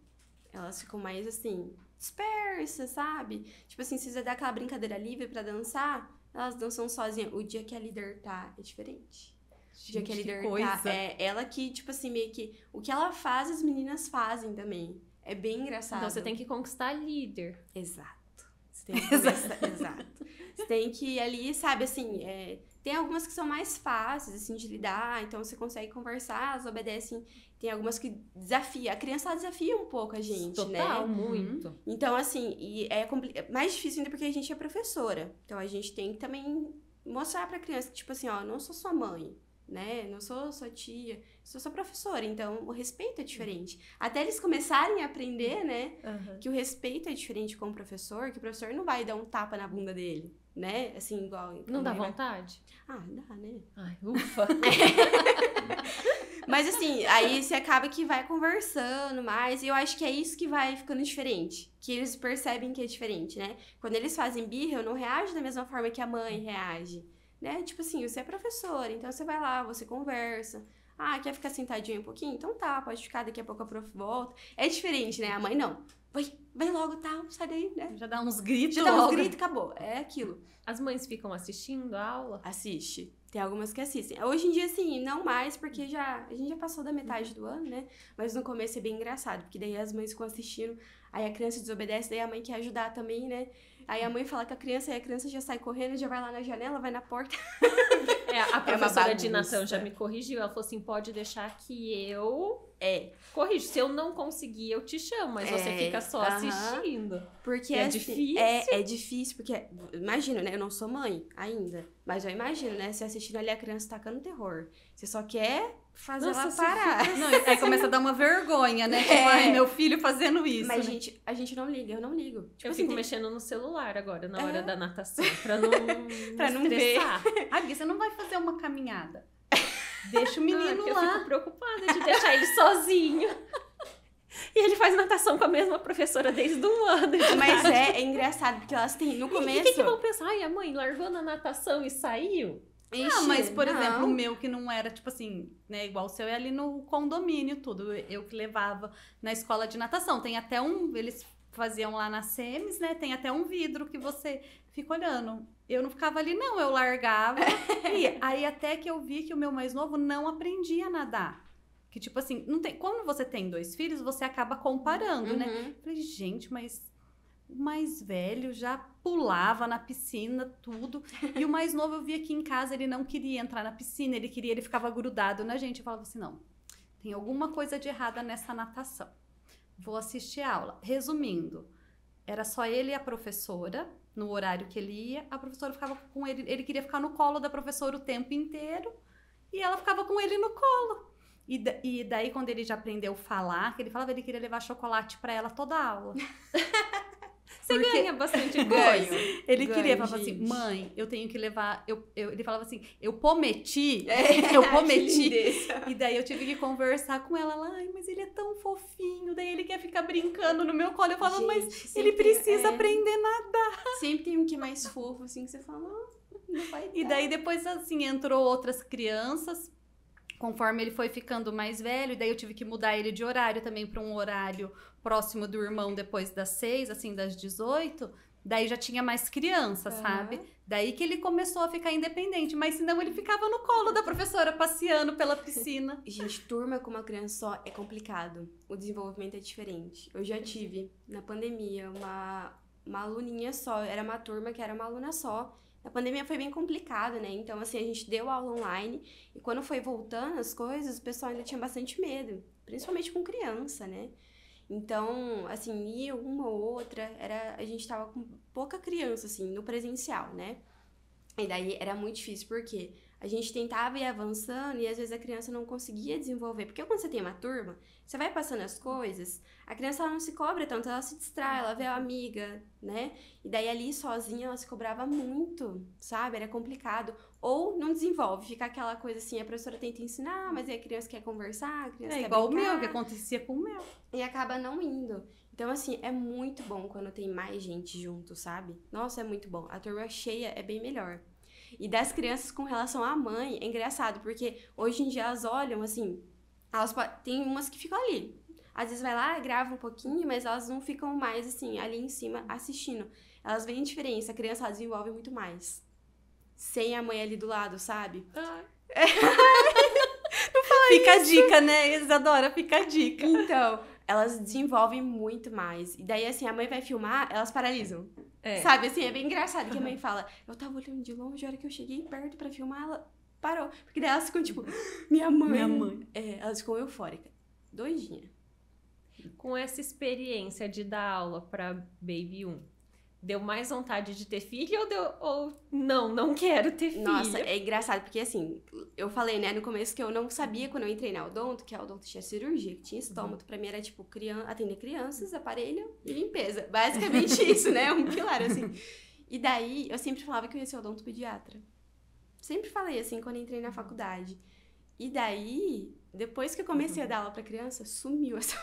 elas ficam mais assim, dispersas, sabe? Tipo assim, se você dá aquela brincadeira livre pra dançar, elas dançam sozinhas. O dia que a líder tá, é diferente. O dia que a líder tá, ela que, tipo assim, meio que... O que ela faz, as meninas fazem também. É bem engraçado. Então, você tem que conquistar a líder. Exato. Você tem que exato. Você tem que ali, sabe, assim... Tem algumas que são mais fáceis, assim, de lidar. Então, você consegue conversar, elas obedecem. Tem algumas que desafiam. A criança, ela desafia um pouco a gente, né? Total, muito. Então, assim, mais difícil ainda porque a gente é professora. Então, a gente tem que também mostrar pra criança, tipo assim, ó, não sou sua mãe, né? Não sou sua tia, sou sua professora. Então, o respeito é diferente. Até eles começarem a aprender, né? Que o respeito é diferente com o professor, que o professor não vai dar um tapa na bunda dele, né? Assim, igual... Não dá vontade? Dá, né? Ai, ufa! Mas assim, aí você acaba que vai conversando mais, e eu acho que é isso que vai ficando diferente. Que eles percebem que é diferente, né? Quando eles fazem birra, eu não reajo da mesma forma que a mãe reage, né? Tipo assim, você é professora, então você vai lá, você conversa. Ah, quer ficar sentadinho um pouquinho? Então tá, pode ficar, daqui a pouco a prof volta. É diferente, né? A mãe não. Vai logo, tá? Sai daí, né? Já dá uns gritos Já dá uns logo. gritos, acabou. É aquilo. As mães ficam assistindo a aula? Assiste. Tem algumas que assistem. Hoje em dia, assim, não mais, porque a gente já passou da metade do ano, né? Mas no começo é bem engraçado, porque daí as mães ficam assistindo, aí a criança desobedece, daí a mãe quer ajudar também, né? Aí a mãe fala com a criança, aí a criança já sai correndo, já vai lá na janela, vai na porta. A professora de bagunça. natação já me corrigiu. Ela falou assim, pode deixar que eu corrijo. Se eu não conseguir, eu te chamo, mas você fica só assistindo. Porque é assim, difícil. É difícil, porque, imagina, né? Eu não sou mãe ainda, mas eu imagino, né? Você assistindo ali a criança tacando terror. Você só quer fazer ela parar. Não, aí começa a dar uma vergonha, né? Tipo, ai, meu filho fazendo isso. Mas, né? gente, a gente não liga, eu não ligo. Tipo Eu assim, fico mexendo no celular agora, na hora da natação, pra Pra não me estressar. Ah, Gui, você não vai fazer uma caminhada. Deixa o menino Eu lá. fico preocupada de deixar ele sozinho. E ele faz natação com a mesma professora desde um ano. Mas é engraçado, porque elas têm, no começo... E o que vão pensar? Ai, a mãe largou na natação e saiu? Ah, mas, por não. exemplo, o meu que não era, tipo assim, né, igual o seu, é ali no condomínio, tudo. Eu que levava na escola de natação. Tem até eles faziam lá na SEMES, né, tem até um vidro que você fica olhando. Eu não ficava ali, não, eu largava. E aí até que eu vi que o meu mais novo não aprendia a nadar. Que, tipo assim, não tem, quando você tem 2 filhos, você acaba comparando, né? Falei, gente, mas o mais velho já pulava na piscina, tudo. E o mais novo eu vi aqui em casa, ele não queria entrar na piscina, ele ficava grudado na gente. Eu falava assim, não, tem alguma coisa de errada nessa natação. Vou assistir a aula. Resumindo, era só ele e a professora, no horário que ele ia. A professora ficava com ele queria ficar no colo da professora o tempo inteiro. E ela ficava com ele no colo. E daí, quando ele já aprendeu a falar, que ele falava, ele queria levar chocolate pra ela toda a aula. Você ganha bastante coisa. Ele queria, falava assim, mãe, eu tenho que levar... ele falava assim, eu prometi, eu prometi. E daí eu tive que conversar com ela lá, ai, mas ele é tão fofinho, daí ele quer ficar brincando no meu colo. Eu falava, mas ele precisa aprender nada. Sempre tem um que é mais fofo, assim, que você fala, não vai dar. E daí depois, assim, entrou outras crianças, conforme ele foi ficando mais velho, e daí eu tive que mudar ele de horário também para um horário próximo do irmão depois das 6, assim, das 18. Daí já tinha mais criança, sabe? Daí que ele começou a ficar independente, mas senão ele ficava no colo da professora passeando pela piscina. Gente, turma com uma criança só é complicado. O desenvolvimento é diferente. Eu já tive, na pandemia, uma aluninha só. Era uma turma que era uma aluna só. A pandemia foi bem complicada, né? Então, assim, a gente deu aula online e quando foi voltando as coisas, o pessoal ainda tinha bastante medo, principalmente com criança, né? Então, assim, ia uma ou outra, a gente tava com pouca criança, assim, no presencial, né? E daí era muito difícil, porque a gente tentava ir avançando e às vezes a criança não conseguia desenvolver. Porque quando você tem uma turma, você vai passando as coisas, a criança ela não se cobra tanto, ela se distrai, ela vê a amiga, né? E daí ali sozinha ela se cobrava muito, sabe? Era complicado. Ou não desenvolve, fica aquela coisa assim, a professora tenta ensinar, mas aí a criança quer conversar, a criança quer igual brincar, o meu, que acontecia com o meu. e acaba não indo. Então, assim, é muito bom quando tem mais gente junto, sabe? Nossa, é muito bom. A turma cheia é bem melhor. E das crianças com relação à mãe, é engraçado, porque hoje em dia elas olham, assim, tem umas que ficam ali. Às vezes vai lá, grava um pouquinho, mas elas não ficam mais, assim, ali em cima assistindo. Elas veem a diferença, a criança ela desenvolve muito mais. Sem a mãe ali do lado, sabe? Fica a dica, né, Isadora? Fica a dica. Então, elas desenvolvem muito mais. E daí, assim, a mãe vai filmar, elas paralisam. Sabe, assim, é bem engraçado que a mãe fala, eu tava olhando de longe, a hora que eu cheguei perto pra filmar, ela parou. Porque daí elas ficam, tipo, minha mãe. Elas ficam eufóricas. Doidinha. Com essa experiência de dar aula pra Baby 1, deu mais vontade de ter filho ou não quero ter filho? Nossa, é engraçado, porque assim, eu falei, né, no começo que eu não sabia quando eu entrei na odonto, que a odonto tinha cirurgia, que tinha estômago. Pra mim era, tipo, atender crianças, aparelho e limpeza. Basicamente isso, né, um pilar, assim. E daí, eu sempre falava que eu ia ser odontopediatra. Sempre falei, assim, quando eu entrei na faculdade. E daí, depois que eu comecei a dar aula pra criança, sumiu essa...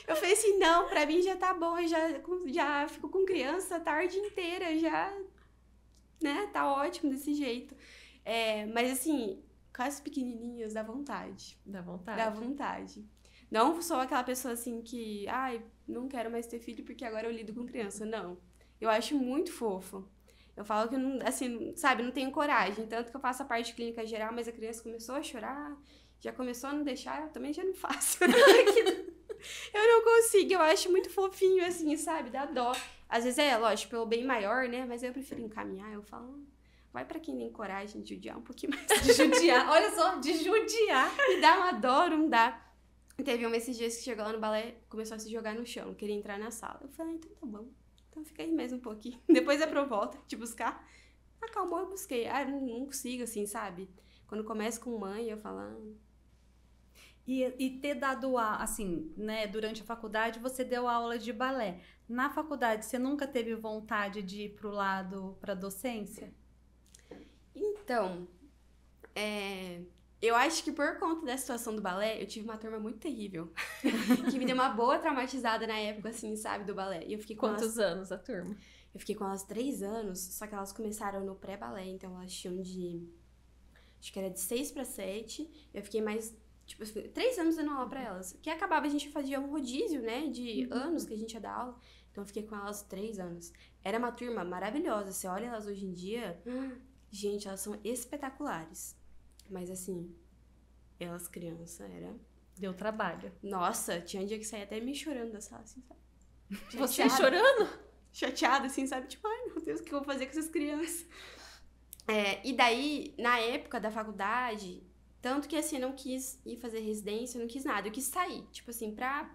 Eu falei assim, não, pra mim já tá bom, eu já fico com criança a tarde inteira, já, né, tá ótimo desse jeito. Mas assim, com as pequenininhas, dá vontade. Dá vontade. Dá vontade. Não sou aquela pessoa assim que, ai, não quero mais ter filho porque agora eu lido com criança. Não. Eu acho muito fofo. Eu falo que, não, assim, sabe, não tenho coragem. Tanto que eu faço a parte clínica geral, mas a criança começou a chorar, já começou a não deixar, eu também já não faço. Eu não consigo, eu acho muito fofinho, assim, sabe? Dá dó. Às vezes é, lógico, pelo bem maior, né? Mas eu prefiro encaminhar, eu falo, vai pra quem tem coragem de judiar um pouquinho mais. De judiar, olha só, de judiar. Me dá uma dó, não dá. Teve um esses dias que chegou lá no balé, começou a se jogar no chão, queria entrar na sala. Eu falei, então tá bom. Então fica aí mesmo um pouquinho. Depois é pro volta te buscar. Acalmou, eu busquei. Ah, não consigo, assim, sabe? Quando começa com mãe, eu falo... E ter dado, assim, né, durante a faculdade, você deu aula de balé. Na faculdade, você nunca teve vontade de ir pro lado, pra docência? Então, eu acho que por conta da situação do balé, eu tive uma turma muito terrível. Que me deu uma boa traumatizada na época, assim, sabe, do balé. E eu fiquei com Quantos anos a turma? Eu fiquei com elas 3 anos, só que elas começaram no pré-balé, então elas tinham acho que era de 6 para 7. Eu fiquei mais, tipo, 3 anos dando aula pra elas. Que acabava, a gente fazia um rodízio, né, de anos que a gente ia dar aula. Então eu fiquei com elas 3 anos. Era uma turma maravilhosa. Você olha elas hoje em dia, gente, elas são espetaculares. Mas assim, elas crianças, Deu trabalho. Nossa, tinha um dia que saía até me chorando da sala, assim, sabe? Você chorando? Chateada, assim, sabe? Tipo, ai, meu Deus, o que eu vou fazer com essas crianças? E daí, na época da faculdade, tanto que, assim, não quis ir fazer residência, não quis nada. Eu quis sair, tipo assim, pra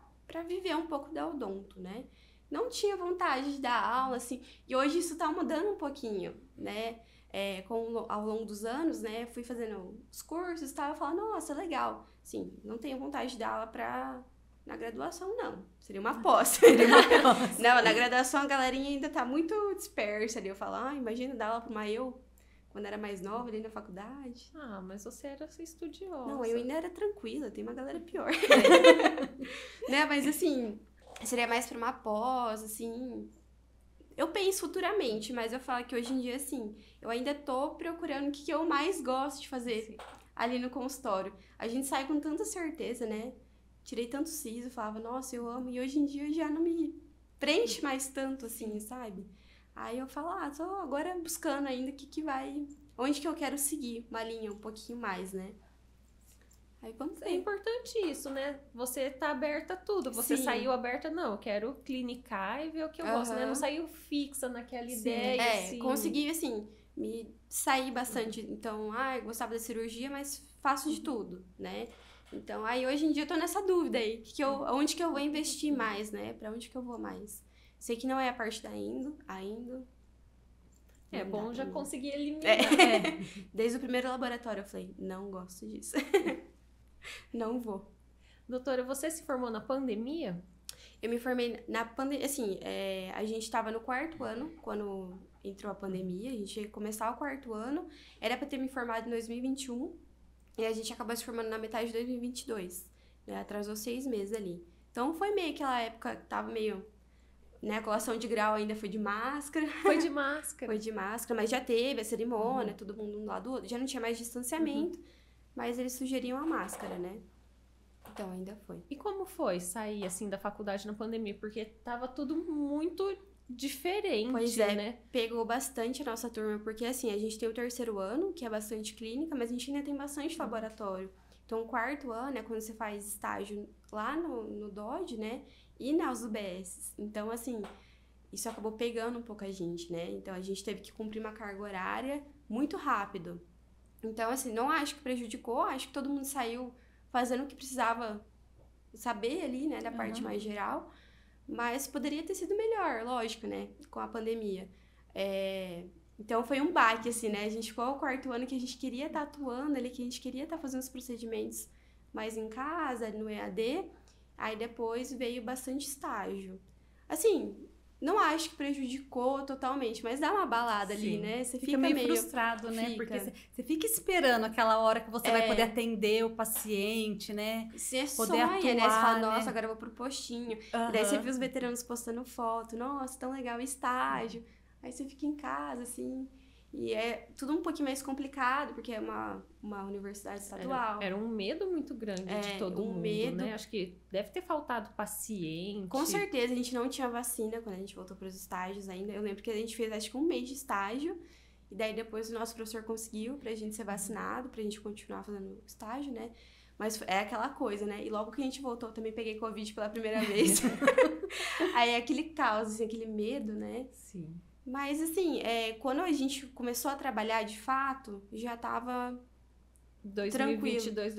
viver um pouco da odonto, né? Não tinha vontade de dar aula, assim. E hoje isso tá mudando um pouquinho, né? Ao longo dos anos, né? Fui fazendo os cursos e tal. Eu falava, nossa, legal. Sim, não tenho vontade de dar aula na graduação, não. Seria uma pós. Não, na graduação a galerinha ainda tá muito dispersa ali. Eu falo, imagina dar aula pra uma quando era mais nova, ali na faculdade. Ah, mas você era estudiosa. Não, eu ainda era tranquila, tem uma galera pior. Né, mas assim, seria mais pra uma pós, assim... Eu penso futuramente, mas eu falo que hoje em dia, assim, eu ainda tô procurando o que eu mais gosto de fazer ali no consultório. A gente sai com tanta certeza, né? Tirei tanto siso, falava, nossa, eu amo. E hoje em dia já não me preenche mais tanto, assim, sabe? Aí eu falo, tô agora buscando ainda onde que eu quero seguir uma linha um pouquinho mais, né? Aí vamos ver. É importante isso, né? Você tá aberta a tudo. Você saiu aberta, não, eu quero clinicar e ver o que eu gosto, né? Não saiu fixa naquela ideia, assim. Consegui, assim, me sair bastante. Então, eu gostava da cirurgia, mas faço de tudo, né? Então, aí hoje em dia eu tô nessa dúvida aí, onde que eu vou investir mais, né? Pra onde que eu vou mais? Sei que não é a parte da ainda. É bom já conseguir eliminar. Desde o primeiro laboratório eu falei, não gosto disso. Não vou. Doutora, você se formou na pandemia? Eu me formei na pandemia, assim, a gente tava no 4º ano, quando entrou a pandemia, a gente ia começar o 4º ano, era pra ter me formado em 2021, e a gente acabou se formando na metade de 2022, né, atrasou 6 meses ali. Então foi meio aquela época, tava meio, né, a colação de grau ainda foi de máscara. Foi de máscara. Foi de máscara, mas já teve a cerimônia, todo mundo um lado do outro, já não tinha mais distanciamento, mas eles sugeriam a máscara, né? Então, ainda foi. E como foi sair, assim, da faculdade na pandemia? Porque tava tudo muito diferente, pois é, né? Pegou bastante a nossa turma, porque, assim, a gente tem o 3º ano, que é bastante clínica, mas a gente ainda tem bastante laboratório. Então, o 4º ano é quando você faz estágio lá no DOD, né? E nas UBS. Então, assim, isso acabou pegando um pouco a gente, né? Então, a gente teve que cumprir uma carga horária muito rápido. Então, assim, não acho que prejudicou, acho que todo mundo saiu fazendo o que precisava saber ali, né, da parte mais geral, mas poderia ter sido melhor, lógico, né, com a pandemia. Então, foi um baque, assim, né, a gente ficou ao 4º ano que a gente queria estar atuando ali, que a gente queria estar fazendo os procedimentos mais em casa, no EAD, aí depois veio bastante estágio. Assim... Não acho que prejudicou totalmente, mas dá uma balada ali, né? Você fica meio frustrado, né? Porque você fica esperando aquela hora que você vai poder atender o paciente, né? Você poder sonha, atuar, né? Você fala, né? nossa, agora eu vou pro postinho. E daí você vê os veteranos postando foto. Nossa, tão legal o estágio. Aí você fica em casa, assim. E é tudo um pouquinho mais complicado, porque é uma universidade estadual. Era um medo muito grande de todo mundo, né? Acho que deve ter faltado paciente. Com certeza, a gente não tinha vacina quando a gente voltou para os estágios ainda. Eu lembro que a gente fez, acho que 1 mês de estágio. E daí depois o nosso professor conseguiu pra gente ser vacinado, pra gente continuar fazendo estágio, né? Mas é aquela coisa, né? E logo que a gente voltou, eu também peguei Covid pela primeira vez. Aí é aquele caos, assim, aquele medo, né? Sim. Mas, assim, quando a gente começou a trabalhar de fato, já tava 2022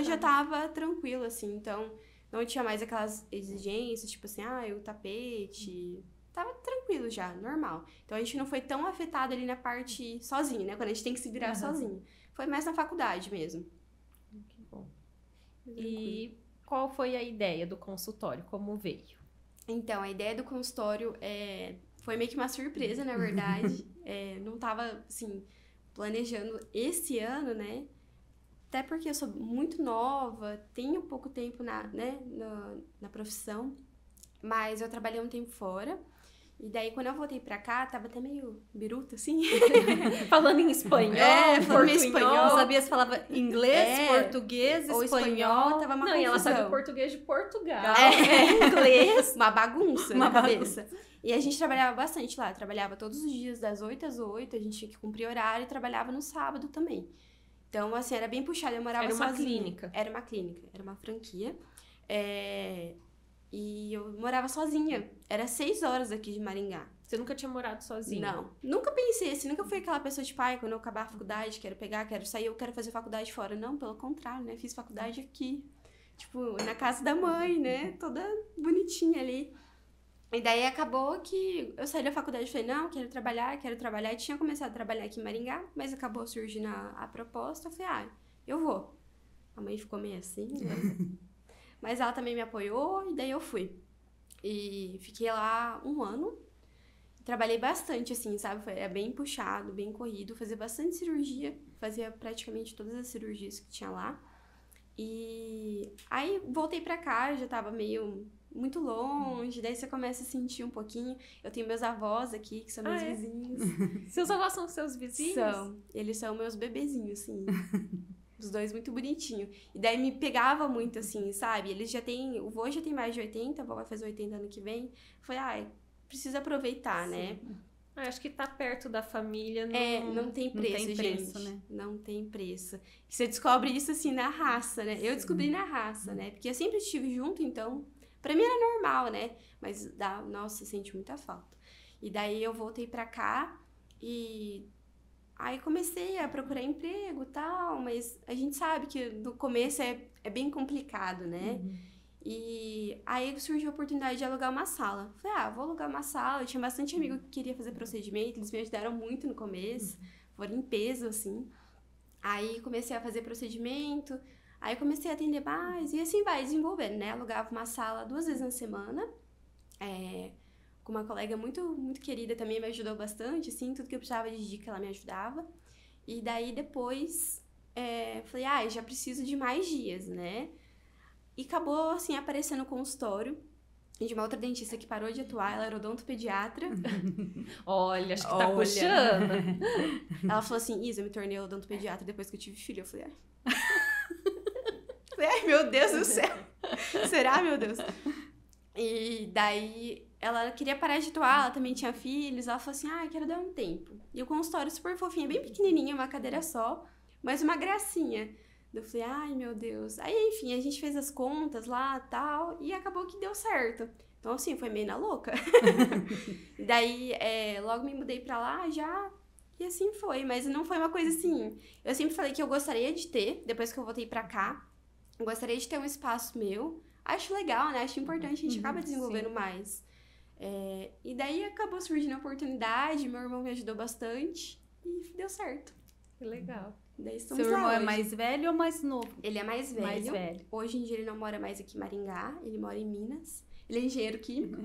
já tava tranquilo, assim. Então, não tinha mais aquelas exigências, tipo assim, o tapete. Tava tranquilo já, normal. Então, a gente não foi tão afetado ali na parte sozinho, né? Quando a gente tem que se virar sozinho. Foi mais na faculdade mesmo. Que bom. E qual foi a ideia do consultório? Como veio? Então, a ideia do consultório foi meio que uma surpresa, na verdade. Não tava, assim, planejando esse ano, né? Até porque eu sou muito nova, tenho pouco tempo na profissão. Mas eu trabalhei um tempo fora. E daí, quando eu voltei pra cá, tava até meio biruta, assim. Falando em espanhol, falando em espanhol. Não sabia se falava inglês, português, ou espanhol. Tava uma Não, confusão. e ela sabe o português de Portugal. Inglês. Uma bagunça na cabeça. E a gente trabalhava bastante lá. Trabalhava todos os dias, das 8 às 8. A gente tinha que cumprir horário e trabalhava no sábado também. Então, assim, era bem puxado. Eu morava sozinha. Era uma clínica. Era uma clínica. Era uma franquia. E eu morava sozinha. Era 6 horas aqui de Maringá. Você nunca tinha morado sozinha? Não. Nunca pensei assim. Nunca fui aquela pessoa tipo, quando eu acabar a faculdade, quero sair, eu quero fazer faculdade fora. Não, pelo contrário, né? Fiz faculdade aqui. Tipo, na casa da mãe, né? Toda bonitinha ali. E daí acabou que eu saí da faculdade e falei, não, quero trabalhar. E tinha começado a trabalhar aqui em Maringá, mas acabou surgindo a proposta. Eu falei, eu vou. A mãe ficou meio assim, né? Mas ela também me apoiou e daí eu fui. E fiquei lá 1 ano. Trabalhei bastante, assim, sabe? Foi bem puxado, bem corrido. Fazia bastante cirurgia. Fazia praticamente todas as cirurgias que tinha lá. E aí voltei pra cá, já tava meio muito longe. Daí você começa a sentir um pouquinho. Eu tenho meus avós aqui, que são meus vizinhos. Seus avós são seus vizinhos? São. Eles são meus bebezinhos, assim. Os dois muito bonitinhos. E daí me pegava muito, assim, sabe? Eles já têm... O vô já tem mais de 80, a avó vai fazer 80 ano que vem. Falei, precisa aproveitar, sim, né? Acho que tá perto da família. Não tem preço, não tem preço, gente. né? Não tem preço. Você descobre isso, assim, na raça, né? Sim. Eu descobri na raça, né? Porque eu sempre estive junto, então... Pra mim era normal, né? Mas, nossa, sente muita falta. E daí eu voltei pra cá e... Aí comecei a procurar emprego e tal, mas a gente sabe que no começo é bem complicado, né? Uhum. E aí surgiu a oportunidade de alugar uma sala. Falei, vou alugar uma sala. Eu tinha bastante amigo que queria fazer procedimento, eles me ajudaram muito no começo, foram em peso, assim. Aí comecei a fazer procedimento, aí comecei a atender mais, e assim vai desenvolvendo, né? Alugava uma sala 2 vezes na semana, com uma colega muito, muito querida também, me ajudou bastante, assim, tudo que eu precisava de dica, ela me ajudava. E daí, depois, falei, já preciso de mais dias, né? E acabou, assim, aparecendo o consultório de uma outra dentista que parou de atuar, ela era odontopediatra. Olha, acho que tá puxando. Ela falou assim, Isa, eu me tornei odontopediatra depois que eu tive filho. Eu falei, meu Deus do céu. Será, meu Deus? E daí... Ela queria parar de atuar, ela também tinha filhos. Ela falou assim, quero dar um tempo. E o consultório super fofinho, bem pequenininho, uma cadeira só, mas uma gracinha. Eu falei, meu Deus. Aí, enfim, a gente fez as contas lá e tal, e acabou que deu certo. Então, assim, foi meio na louca. E daí, logo me mudei pra lá já, e assim foi. Mas não foi uma coisa assim... Eu sempre falei que eu gostaria de ter, depois que eu voltei pra cá, eu gostaria de ter um espaço meu. Acho legal, né? Acho importante, a gente acaba desenvolvendo mais. E daí acabou surgindo a oportunidade, meu irmão me ajudou bastante e deu certo. Que legal. Daí estamos Seu irmão lá é hoje. mais velho ou mais novo? Ele é mais velho. Mais velho. Hoje em dia ele não mora mais aqui em Maringá, ele mora em Minas. Ele é engenheiro químico.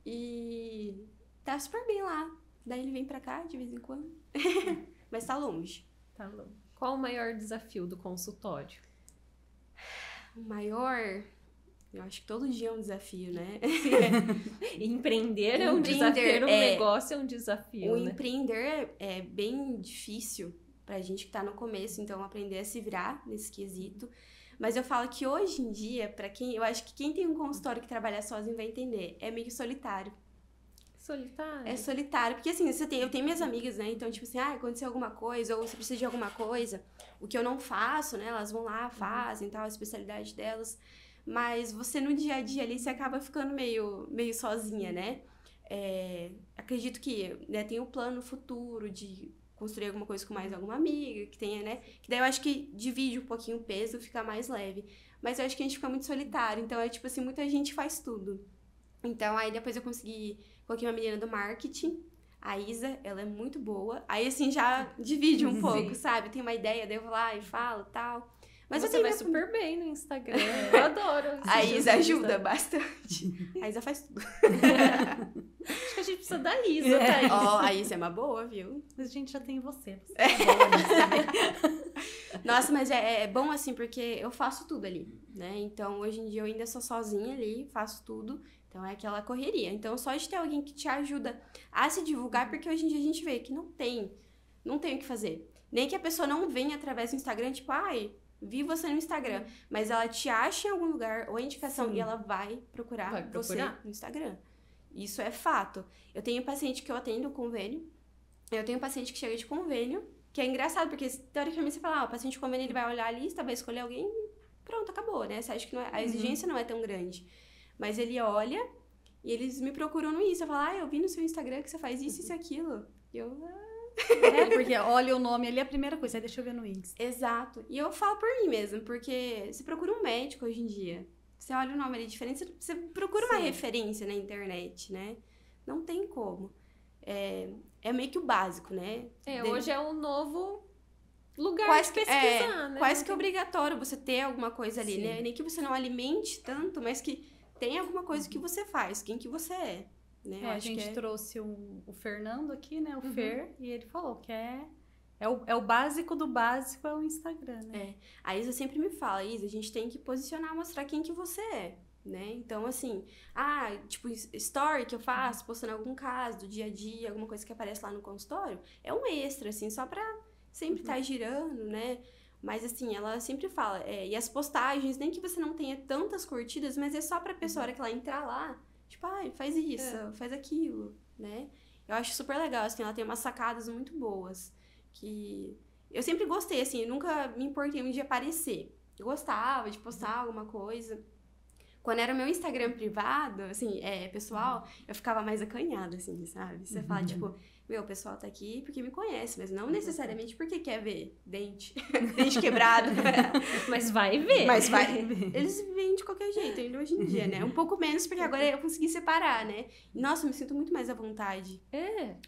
E tá super bem lá. Daí ele vem pra cá de vez em quando. Mas tá longe. Tá longe. Qual o maior desafio do consultório? O maior... Eu acho que todo dia é um desafio, né? Empreender é um desafio, um negócio é um desafio, O né? empreender é bem difícil pra gente que tá no começo, então aprender a se virar nesse quesito. Mas eu falo que hoje em dia, pra quem... Eu acho que quem tem um consultório que trabalha sozinho vai entender. É meio solitário. Solitário? É solitário. Porque assim, eu tenho minhas amigas, né? Então, tipo assim, aconteceu alguma coisa, ou você precisa de alguma coisa. O que eu não faço, né? Elas vão lá, fazem, tal, a especialidade delas. Mas você no dia a dia ali, você acaba ficando meio sozinha, né? Acredito que, né, tem um plano futuro de construir alguma coisa com mais alguma amiga, que tenha, né? Que daí eu acho que divide um pouquinho o peso, fica mais leve. Mas eu acho que a gente fica muito solitário. Então, é tipo assim, muita gente faz tudo. Então, aí depois eu coloquei uma menina do marketing, a Isa, ela é muito boa. Aí, assim, já divide um pouco, sabe? Tem uma ideia, daí eu vou lá e falo, tal. Mas você vai super bem no Instagram. Eu adoro. A Isa ajuda bastante. A Isa faz tudo. Acho que a gente precisa da Isa, Thaís. A Isa é uma boa, viu? Mas a gente já tem você. Nossa, mas é bom assim, porque eu faço tudo ali, né? Então, hoje em dia, eu ainda sou sozinha ali, faço tudo. Então, é aquela correria. Então, só de ter alguém que te ajuda a se divulgar, porque hoje em dia a gente vê que não tem o que fazer. Nem que a pessoa não venha através do Instagram, tipo, vi você no Instagram, mas ela te acha em algum lugar, ou a indicação, e ela vai procurar você no Instagram. Isso é fato. Eu tenho paciente que eu atendo convênio, eu tenho paciente que chega de convênio, que é engraçado, porque teoricamente você fala, o paciente de convênio, ele vai olhar a lista, vai escolher alguém, pronto, acabou, né? Você acha que a exigência não é tão grande. Mas ele olha, e eles me procuram no Insta, falam, eu vi no seu Instagram que você faz isso, isso e aquilo. E eu... Porque olha o nome ali, a primeira coisa, aí deixa eu ver no Insta. Exato. E eu falo por mim mesmo, porque você procura um médico hoje em dia. Você olha o nome ali diferente, você procura uma referência na internet, né? Não tem como. É meio que o básico, né? Hoje é um novo lugar de pesquisar, né? Quase que é obrigatório você ter alguma coisa ali, né? Nem que você não alimente tanto, mas que tem alguma coisa que você faz, quem que você é. Né? A gente trouxe o Fernando aqui, né? O Fer, e ele falou que é o básico do básico, é o Instagram, né? A Isa sempre me fala, Isa, a gente tem que posicionar, mostrar quem que você é, né? Então, assim, tipo, story que eu faço, postando algum caso do dia a dia, alguma coisa que aparece lá no consultório, é um extra, assim, só pra sempre estar girando, né? Mas, assim, ela sempre fala, e as postagens, nem que você não tenha tantas curtidas, mas é só pra pessoa, hora que ela entrar lá, tipo, faz isso, faz aquilo, né? Eu acho super legal, assim, ela tem umas sacadas muito boas, que eu sempre gostei, assim, eu nunca me importei muito de aparecer. Eu gostava de postar alguma coisa. Quando era meu Instagram privado, assim, pessoal, eu ficava mais acanhada, assim, sabe? Você fala, tipo, o pessoal tá aqui porque me conhece, mas não necessariamente porque quer ver dente quebrado. Mas vai ver. Mas vai ver. Eles veem de qualquer jeito, ainda hoje em dia, né? Um pouco menos, porque agora eu consegui separar, né? Nossa, eu me sinto muito mais à vontade.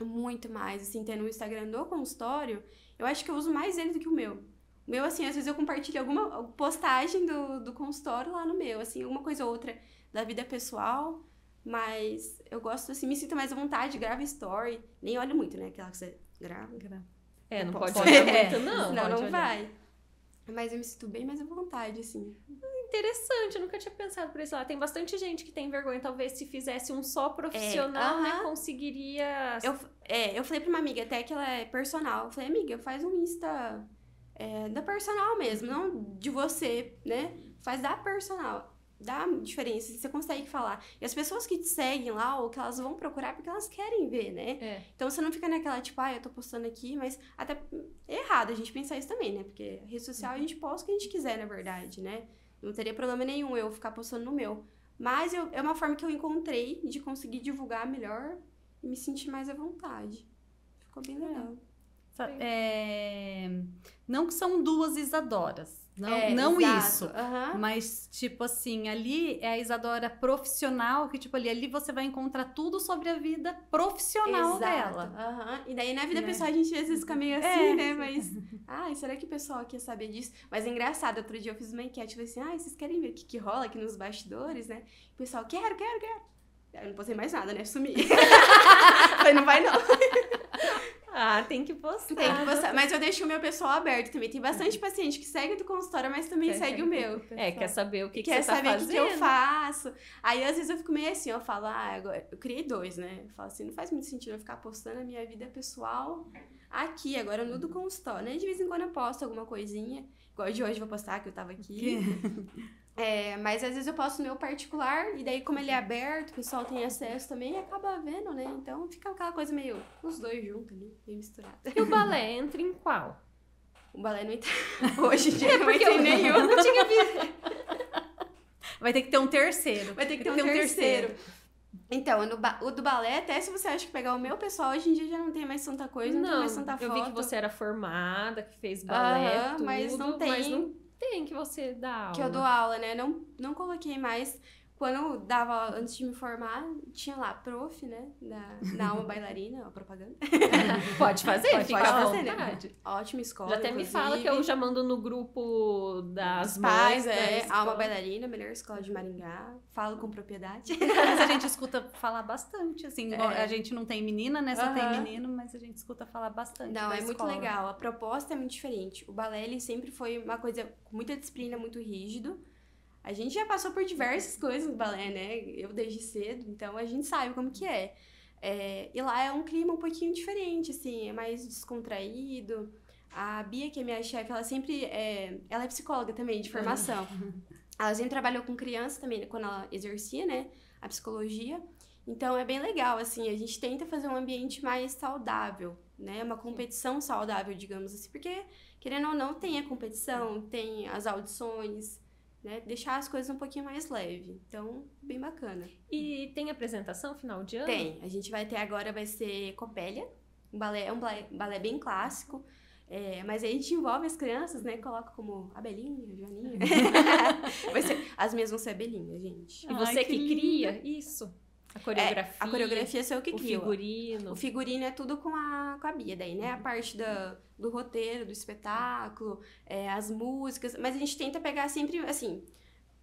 Muito mais, assim, tendo o Instagram do consultório, eu acho que eu uso mais ele do que o meu. O meu, assim, às vezes eu compartilho alguma postagem do consultório lá no meu, assim, alguma coisa ou outra da vida pessoal, mas eu gosto, assim, me sinto mais à vontade, gravo story, nem olho muito, né, aquela que você grava. Não pode olhar muito, não. Senão não vai. Mas eu me sinto bem mais à vontade, assim. Interessante, eu nunca tinha pensado por esse lado. Tem bastante gente que tem vergonha, talvez se fizesse um só profissional, né, conseguiria... Eu falei pra uma amiga, até que ela é personal, eu falei, amiga, faz um Insta... da personal mesmo, não de você, né? Faz da personal. Dá diferença, você consegue falar. E as pessoas que te seguem lá, ou que elas vão procurar, porque elas querem ver, né? Então você não fica naquela, tipo, eu tô postando aqui, mas até é errado a gente pensar isso também, né? Porque rede social a gente posta o que a gente quiser, na verdade, né? Não teria problema nenhum eu ficar postando no meu. Mas é uma forma que eu encontrei de conseguir divulgar melhor e me sentir mais à vontade. Ficou bem legal. Não que são duas Isadoras, não isso, mas tipo assim, ali é a Isadora profissional, que tipo ali você vai encontrar tudo sobre a vida profissional dela. E daí na vida pessoal a gente às vezes fica meio assim, né, mas será que o pessoal quer saber disso? Mas é engraçado, outro dia eu fiz uma enquete, eu falei assim, vocês querem ver o que rola aqui nos bastidores, né? O pessoal, quero. Eu não postei mais nada, né, sumi. Falei, não vai não. Ah, tem que postar. Tem que postar. Mas eu deixo o meu pessoal aberto também. Tem bastante paciente que segue do consultório, mas também segue o meu. Quer saber o que quer você tá saber fazendo. o que eu faço. Aí, às vezes, eu fico meio assim, eu falo, agora... Eu criei 2, né? Eu falo assim, não faz muito sentido eu ficar postando a minha vida pessoal aqui, agora no do consultório, né? De vez em quando eu posto alguma coisinha. Igual de hoje eu vou postar que eu tava aqui. Mas às vezes eu posto no meu particular, e daí como ele é aberto, o pessoal tem acesso também, acaba vendo, né? Então fica aquela coisa meio, os dois juntos ali, meio misturado. E o balé entra em qual? O balé não entra. Hoje em dia não entra em nenhum. Eu não tinha visto. Vai ter que ter um terceiro. Vai ter que ter um terceiro. Então, o do balé, até se você acha que pegar o meu pessoal, hoje em dia já não tem mais tanta coisa, não tem mais tanta foto. Eu vi que você era formada, que fez balé, tudo, mas não tem. Mas não tem que você dá aula. Que eu dou aula, né? Não coloquei mais. Quando eu dava, antes de me formar, tinha lá, prof, né? Da Alma Bailarina, a propaganda. Pode fazer, fica à fazer, vontade. Né? Ótima escola, Já até inclusive. me fala que eu já mando no grupo das pais, mães. Alma Bailarina, melhor escola de Maringá. Falo com propriedade. Mas a gente escuta falar bastante, assim. A gente não tem menina, né? Só tem menino, mas a gente escuta falar bastante. Não, é escola. muito legal. A proposta é muito diferente. O balé, ele sempre foi uma coisa com muita disciplina, muito rígido. A gente já passou por diversas coisas no balé, né? Eu desde cedo, então a gente sabe como que é. E lá é um clima um pouquinho diferente, assim, é mais descontraído. A Bia, que é minha chefe, ela sempre... ela é psicóloga também, de formação. Ela sempre trabalhou com criança também, quando ela exercia, né? A psicologia. Então, é bem legal, assim, a gente tenta fazer um ambiente mais saudável, né? Uma competição saudável, digamos assim, porque, querendo ou não, tem a competição, tem as audições... Né? Deixar as coisas um pouquinho mais leve. Então, bem bacana. E tem apresentação final de ano? Tem. A gente vai ter agora, vai ser Copélia. Um balé bem clássico. Mas aí a gente envolve as crianças, né? Coloca como Abelinha, Joaninha. As minhas vão ser Abelinha, gente. E você que cria isso? A coreografia? A coreografia sou eu que crio. O figurino? O figurino é tudo com a Bia daí, né? A parte do roteiro, do espetáculo, as músicas. Mas a gente tenta pegar sempre, assim...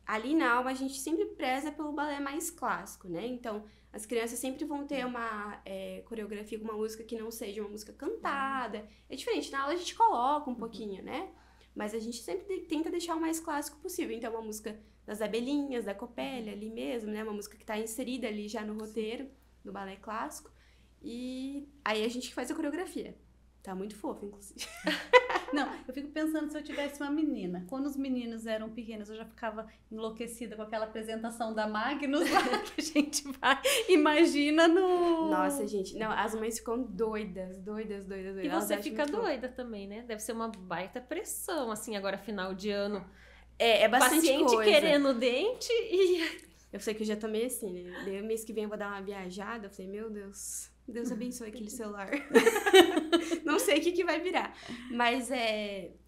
Ali na Alma, a gente sempre preza pelo balé mais clássico, né? Então, as crianças sempre vão ter uma coreografia com uma música que não seja uma música cantada. É diferente. Na aula a gente coloca um pouquinho, né? Mas a gente sempre tenta deixar o mais clássico possível. Então, uma música... das abelhinhas, da Copélia ali mesmo, né? Uma música que tá inserida ali já no roteiro do balé clássico. E aí a gente faz a coreografia. Tá muito fofo, inclusive. Não, eu fico pensando se eu tivesse uma menina. Quando os meninos eram pequenos, eu já ficava enlouquecida com aquela apresentação da Magnus lá que a gente vai. Imagina no... Nossa, gente. Não, as mães ficam doidas. E você fica doida também, né? Deve ser uma baita pressão, assim, agora final de ano. É bastante paciente coisa. querendo dente e... Eu sei que eu já tomei assim, né? Daí, mês que vem eu vou dar uma viajada. Eu falei, meu Deus abençoe aquele celular. Não sei o que vai virar. Mas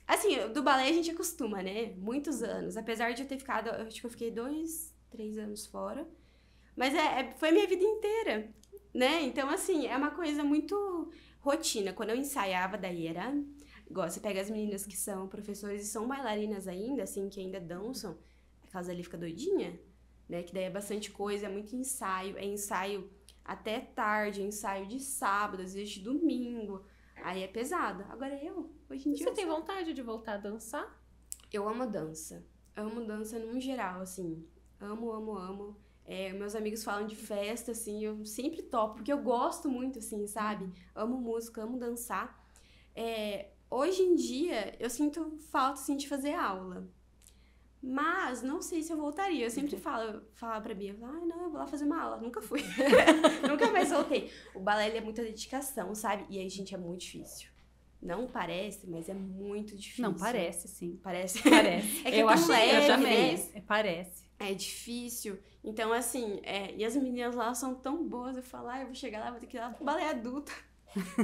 assim, do balé a gente acostuma, né? Muitos anos. Apesar de eu ter ficado... Eu acho que eu fiquei 2, 3 anos fora. Mas foi a minha vida inteira, né? Então, assim, é uma coisa muito rotina. Quando eu ensaiava, daí era... Igual, você pega as meninas que são professores e são bailarinas ainda, assim, que ainda dançam, a casa ali fica doidinha, né? Que daí é bastante coisa, é muito ensaio, é ensaio até tarde, é ensaio de sábado, às vezes de domingo, aí é pesado. Agora hoje em dia... Você tem vontade de voltar a dançar? Eu amo dança num geral, assim, amo. Meus amigos falam de festa, assim, eu sempre topo, porque eu gosto muito, assim, sabe? Amo música, amo dançar. Hoje em dia, eu sinto falta, assim, de fazer aula. Mas não sei se eu voltaria. Eu sempre falava pra Bia, não, eu vou lá fazer uma aula. Nunca fui. Nunca mais voltei. O balé, ele é muita dedicação, sabe? E aí, gente, é muito difícil. Não parece, mas é muito difícil. Não, parece, sim. Parece? Parece. É que eu acho leve, eu já né? fiz. Parece. É difícil. Então, assim, e as meninas lá são tão boas. Eu falo, eu vou chegar lá, vou ter que ir lá pro balé adulto.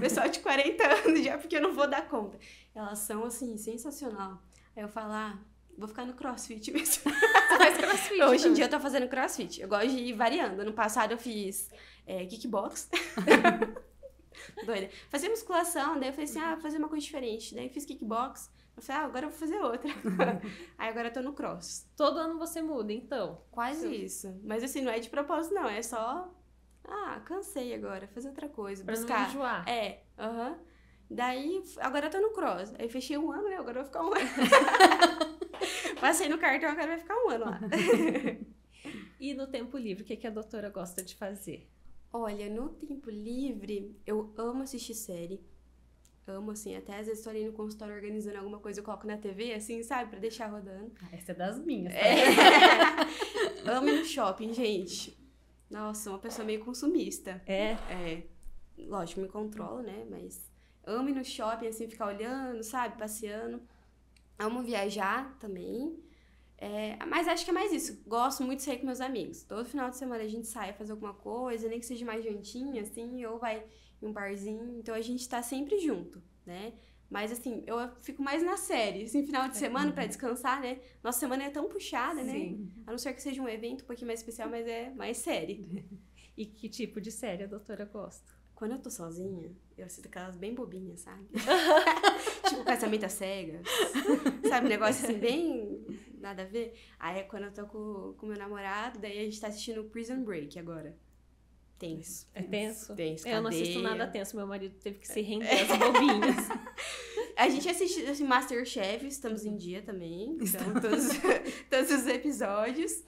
Pessoal de 40 anos já, porque eu não vou dar conta. Elas são, assim, sensacional. Aí eu falo, vou ficar no crossfit mesmo. Você faz crossfit? Hoje em dia eu tô fazendo crossfit. Eu gosto de ir variando. No passado eu fiz kickbox. Doida. Fazia musculação, daí eu falei assim, vou fazer uma coisa diferente. Daí eu fiz kickbox. Eu falei, agora eu vou fazer outra. Aí agora eu tô no cross. Todo ano você muda, então? Quase isso. Mas assim, não é de propósito, não. É só... cansei agora. Fazer outra coisa. Pra buscar. não enjoar. Daí, agora eu tô no cross. Aí fechei 1 ano, né? Agora eu vou ficar 1 ano. Passei no cartão, agora vai ficar 1 ano lá. E no tempo livre, o que a doutora gosta de fazer? Olha, no tempo livre, eu amo assistir série. Amo, assim, até às vezes tô ali no consultório organizando alguma coisa, eu coloco na TV, assim, sabe? Pra deixar rodando. Essa é das minhas. Tá? Amo ir no shopping, gente. Nossa, uma pessoa meio consumista. É? Lógico, me controlo, né? Mas amo ir no shopping, assim, ficar olhando, sabe? Passeando. Amo viajar também. Mas acho que é mais isso. Gosto muito de sair com meus amigos. Todo final de semana a gente sai fazer alguma coisa, nem que seja mais jantinha, assim, ou vai em um barzinho. Então a gente tá sempre junto, né? Mas assim, eu fico mais na série, assim, final de semana pra descansar, né? Nossa semana é tão puxada, Sim. né? A não ser que seja um evento um pouquinho mais especial, mas é mais série. E que tipo de série a doutora gosta? Quando eu tô sozinha, eu assisto aquelas bem bobinhas, sabe? Tipo, Casamento às Cegas. Sabe, um negócio assim, bem nada a ver. Aí é quando eu tô com meu namorado, daí a gente tá assistindo Prison Break agora. Tenso. É tenso? Tenso, Eu não assisto cadeia. nada tenso, meu marido teve que se render às bobinhas. A gente assiste assim, Masterchef, estamos em dia também. Então, todos os episódios.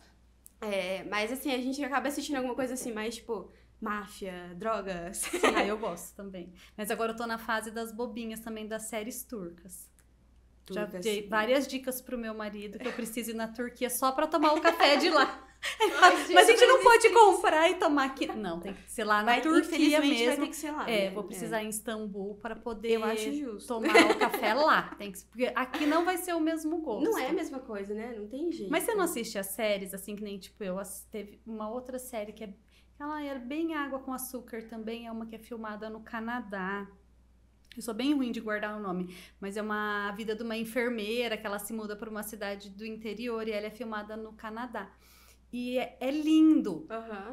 Mas assim, a gente acaba assistindo alguma coisa assim, mais tipo, máfia, drogas. Eu gosto também. Mas agora eu tô na fase das bobinhas também, das séries turcas. Já dei várias dicas pro meu marido que eu preciso ir na Turquia só pra tomar o café de lá. Mas a gente não pode comprar e tomar aqui. Não, tem que ser lá na Turquia mesmo. Vai ter que ser lá. Né? Vou precisar ir em Istambul para poder eu acho justo. tomar o café lá. Porque aqui não vai ser o mesmo gosto. Não é a mesma coisa, né? Não tem jeito. Mas você não assiste as séries, assim, que nem, tipo, teve uma outra série que ela é bem água com açúcar também, é uma que é filmada no Canadá. Eu sou bem ruim de guardar o nome, mas é a vida de uma enfermeira que ela se muda para uma cidade do interior e ela é filmada no Canadá. E é lindo,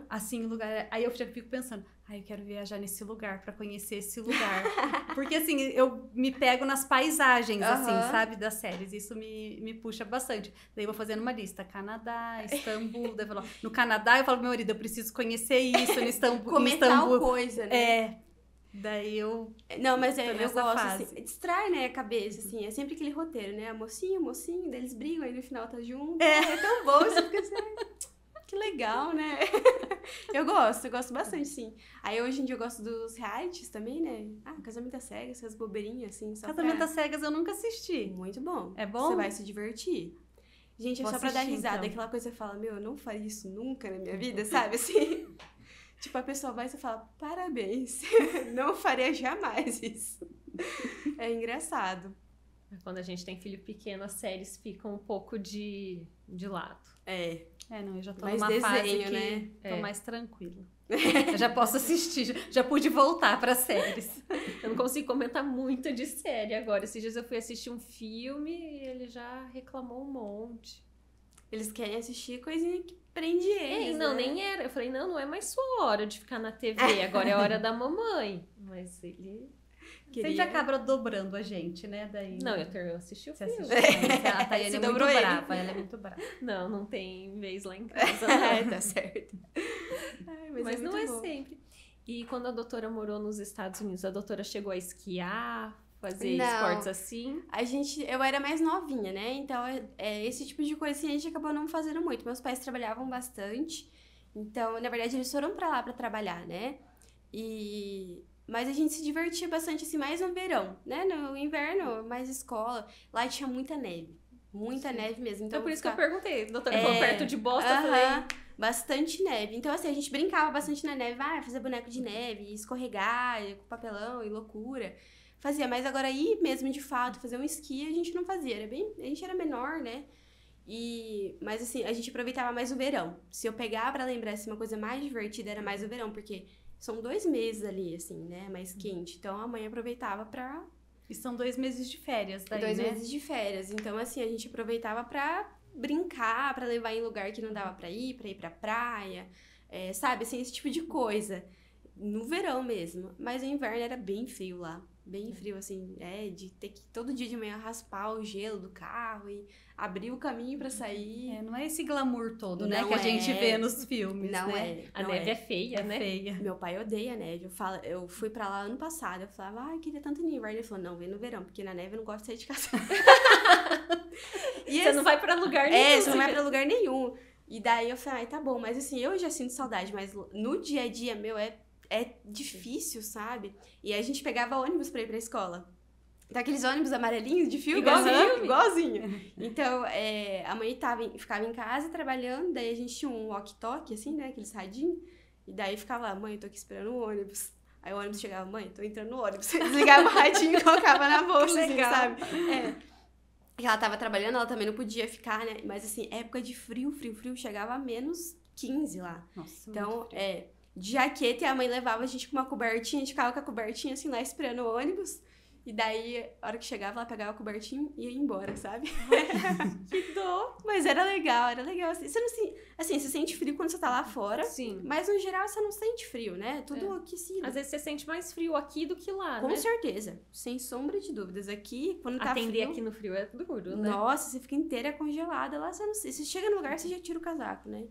assim, o lugar. Aí eu já fico pensando, eu quero viajar nesse lugar para conhecer esse lugar. Porque, assim, eu me pego nas paisagens, assim, sabe, das séries. Isso me puxa bastante. Daí eu vou fazendo uma lista. Canadá, Istambul. Daí eu falo, no Canadá, eu falo pro meu marido, eu preciso conhecer isso. No Istambul. Comer tal coisa, né? Daí eu... Não, mas eu gosto, assim, distrai, né, a cabeça, assim, é sempre aquele roteiro, né, mocinho, daí eles brigam, aí no final tá junto, é tão bom, você fica assim, que legal, né, eu gosto bastante, sim. Aí hoje em dia eu gosto dos realities também, né, Casamento às Cegas, essas bobeirinhas, assim, só Casamento às Cegas eu nunca assisti. Muito bom. É bom? Você vai se divertir. Gente, Vou só pra dar assistir, risada, então. aquela coisa que você fala, eu não faria isso nunca na minha vida, sabe, assim... Tipo, a pessoa vai e você fala, parabéns, não faria jamais isso. É engraçado. Quando a gente tem filho pequeno, as séries ficam um pouco de lado. Não, eu já tô mais numa desenho, fase que né? Tô mais tranquila. Eu já posso assistir, já pude voltar para séries. Eu não consigo comentar muito de série agora. Esses dias eu fui assistir um filme e ele já reclamou um monte. Eles querem assistir coisinha que prende eles, não, né? nem era. Eu falei, não é mais sua hora de ficar na TV, agora é a hora da mamãe. Mas ele... Sempre acaba dobrando a gente, né? Daí... Não, eu assisti o filme. A Tayane é muito brava, ela é muito brava. Não tem vez lá em casa. Tá certo. Mas não é sempre. E quando a doutora morou nos Estados Unidos, a doutora chegou a esquiar, fazer esportes assim? Eu era mais novinha, né? Então, esse tipo de coisa assim, a gente acabou não fazendo muito. Meus pais trabalhavam bastante. Então, na verdade, eles foram pra lá pra trabalhar, né? Mas a gente se divertia bastante, assim, mais no verão, né? No inverno, mais escola. Lá tinha muita neve. Muita neve mesmo. Então, por isso que eu perguntei. Doutora, falou perto de Boston, eu falei... Bastante neve. Então, assim, a gente brincava bastante na neve. Fazer boneco de neve, escorregar, com papelão e loucura. Fazia, mas agora ir mesmo, de fato, fazer um esqui, a gente não fazia. A gente era menor, né? Mas, assim, a gente aproveitava mais o verão. Se eu pegar pra lembrar, assim, uma coisa mais divertida, era mais o verão, porque... São 2 meses ali, assim, né? Mais quente. Então, a mãe aproveitava pra... E são 2 meses de férias daí, 2 meses de férias. Então, assim, a gente aproveitava pra brincar, pra levar em lugar que não dava pra ir pra praia. Sabe? Assim, esse tipo de coisa. No verão mesmo. Mas o inverno era bem frio lá. Bem frio, assim, de ter que todo dia de manhã raspar o gelo do carro e abrir o caminho pra sair. Não é esse glamour todo, né, Não que a gente vê nos filmes, Não né? A neve é feia, né? Feia. Meu pai odeia a neve. Eu fui pra lá ano passado. Eu falava, queria tanto ir no inverno. Ele falou, não, vem no verão, porque na neve eu não gosto de sair de casa. Você não vai pra lugar nenhum. Você não vai pra lugar nenhum. E daí eu falei, tá bom. Mas assim, eu já sinto saudade. Mas no dia a dia, meu, é difícil, sabe? E aí a gente pegava ônibus pra ir pra escola. Então, aqueles ônibus amarelinhos de filme. Igualzinho. Então, a mãe ficava em casa trabalhando, daí a gente tinha um walkie-talkie, assim, né? Aqueles radinhos. E daí ficava lá, mãe, eu tô aqui esperando o ônibus. Aí o ônibus chegava, mãe, tô entrando no ônibus. Desligava o radinho e colocava na bolsa, assim, sabe? E ela tava trabalhando, ela também não podia ficar, né? Mas, assim, época de frio, chegava a menos 15 lá. Nossa, então, de jaqueta, e a mãe levava a gente com uma cobertinha, a gente ficava com a cobertinha, assim, lá esperando o ônibus. E daí, a hora que chegava, ela pegava o cobertinho e ia embora, sabe? Que dó! Mas era legal. Você não você sente frio quando você tá lá fora. Sim. Mas, no geral, você não sente frio, né? Tudo aquecido. Às vezes você sente mais frio aqui do que lá, Com né? certeza. Sem sombra de dúvidas. Aqui, quando tá Atender frio... aqui no frio é duro, né? Nossa, você fica inteira congelada. Lá você não sei. Você chega no lugar, você já tira o casaco, né?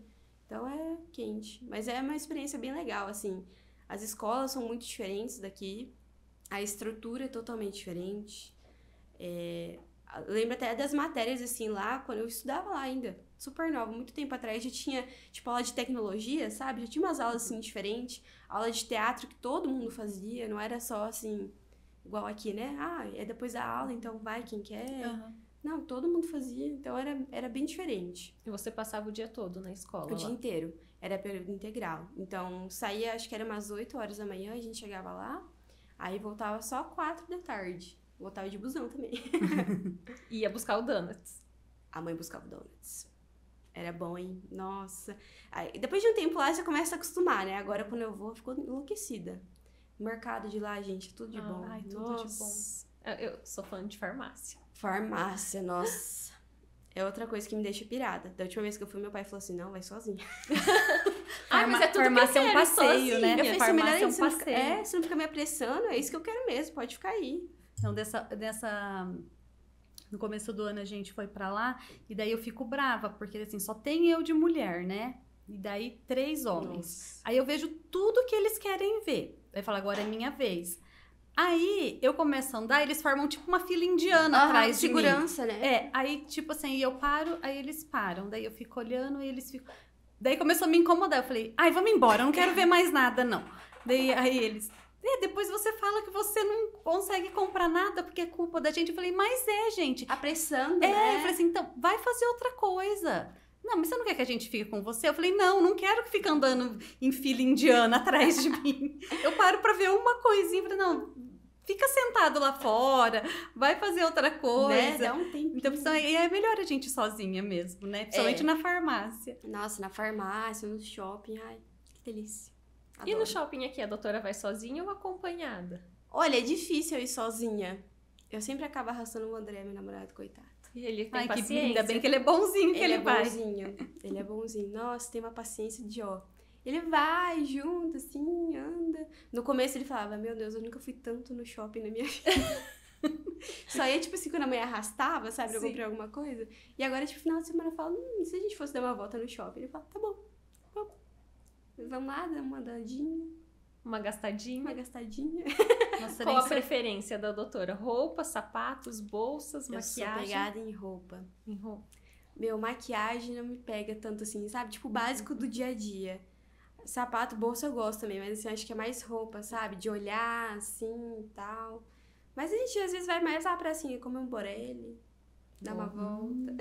Então, é quente. Mas é uma experiência bem legal, assim. As escolas são muito diferentes daqui. A estrutura é totalmente diferente. Lembro até das matérias, assim, lá, quando eu estudava lá ainda. Super nova, muito tempo atrás. Já tinha, tipo, aula de tecnologia, sabe? Já tinha umas aulas, assim, diferentes. Aula de teatro que todo mundo fazia. Não era só, assim, igual aqui, né? É depois da aula, então vai quem quer. Uhum. Não, todo mundo fazia. Então, era bem diferente. E você passava o dia todo na escola? O dia inteiro. Era período integral. Então, saía, acho que era umas 8 horas da manhã, a gente chegava lá. Aí voltava só 4 da tarde. Voltava de busão também. Ia buscar o donuts. A mãe buscava o donuts. Era bom, hein? Nossa. Aí, depois de um tempo lá, você começa a acostumar, né? Agora, quando eu vou, eu fico enlouquecida. O mercado de lá, gente, tudo de bom. Ai, tudo nossa. de bom. Eu sou fã de farmácia. Farmácia, nossa. É outra coisa que me deixa pirada. Da última vez que eu fui, meu pai falou assim, não, vai sozinha. Mas é tudo farmácia que eu é um quero, passeio, sozinha. né? Eu falei, Farmácia é um você não passeio. você não fica me apressando, é isso que eu quero mesmo, pode ficar aí. Então, no começo do ano a gente foi pra lá, e daí eu fico brava, porque assim, só tem eu de mulher, né? E daí 3 homens. Nossa. Aí eu vejo tudo que eles querem ver. Aí fala, agora é minha vez. Aí eu começo a andar, eles formam tipo uma fila indiana atrás de mim. Segurança, né? Aí tipo assim, eu paro, aí eles param. Daí eu fico olhando e eles ficam... Daí começou a me incomodar. Eu falei, vamos embora, eu não quero ver mais nada, não. Daí aí eles... depois você fala que você não consegue comprar nada porque é culpa da gente. Eu falei, mas gente. Apressando, né? Eu falei assim, então, vai fazer outra coisa. Não, mas você não quer que a gente fique com você? Eu falei, não quero que fique andando em fila indiana atrás de mim. Eu paro pra ver uma coisinha. Eu falei, não, fica sentado lá fora, vai fazer outra coisa. Né? Dá um tempinho. Então, é melhor a gente ir sozinha mesmo, né? Principalmente na farmácia. Nossa, na farmácia, no shopping, ai, que delícia. E no shopping aqui, a doutora vai sozinha ou acompanhada? Olha, é difícil eu ir sozinha. Eu sempre acabo arrastando o André, meu namorado, coitado. E ele tem Que paciência. ainda bem que ele é bonzinho que ele vai. Bonzinho. Ele é bonzinho. Nossa, tem uma paciência de ó. Ele vai junto, assim, anda. No começo ele falava, meu Deus, eu nunca fui tanto no shopping na minha vida. Só ia, tipo assim, quando a mãe arrastava, sabe, pra comprar alguma coisa. E agora, tipo, final de semana eu falo, se a gente fosse dar uma volta no shopping? Ele fala, tá bom, vamos. Vamos lá, dar uma andadinha. Uma gastadinha. Nossa, Qual a preferência da doutora? Roupas, sapatos, bolsas, maquiagem? Eu sou pegada em roupa. Em roupa. Meu, maquiagem não me pega tanto assim, sabe? Tipo, o básico do dia a dia. Sapato, bolsa eu gosto também, mas assim, acho que é mais roupa, sabe? De olhar, assim, e tal. Mas a gente às vezes vai mais lá pra, assim, comer um borelli, dar uma volta.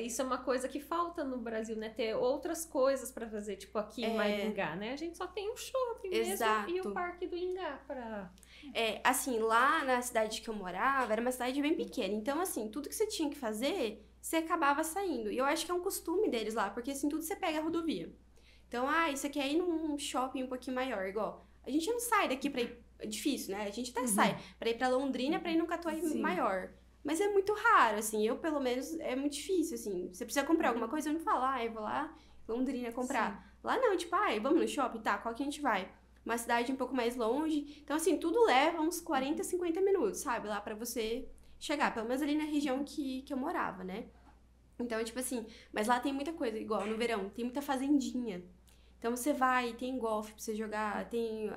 Isso é uma coisa que falta no Brasil, né? Ter outras coisas pra fazer, tipo aqui em Maringá, né? A gente só tem um shopping mesmo e o Parque do Ingá pra... Assim, lá na cidade que eu morava, era uma cidade bem pequena. Então, assim, tudo que você tinha que fazer, você acabava saindo. E eu acho que é um costume deles lá, porque assim, tudo você pega a rodovia. Então, você quer ir num shopping um pouquinho maior, igual. A gente não sai daqui pra ir... É difícil, né? A gente até sai pra ir pra Londrina, pra ir num Catuai maior. Mas é muito raro, assim. Eu, pelo menos, é muito difícil, assim. Você precisa comprar alguma coisa, eu não falo, eu vou lá, Londrina comprar. Sim. Lá não, tipo, vamos no shopping? Tá, qual que a gente vai? uma cidade um pouco mais longe. Então, assim, tudo leva uns 40, 50 minutos, sabe? Lá pra você chegar. Pelo menos ali na região que eu morava, né? Então, tipo assim, mas lá tem muita coisa, igual no verão, tem muita fazendinha. Então, você vai, tem golfe pra você jogar, tem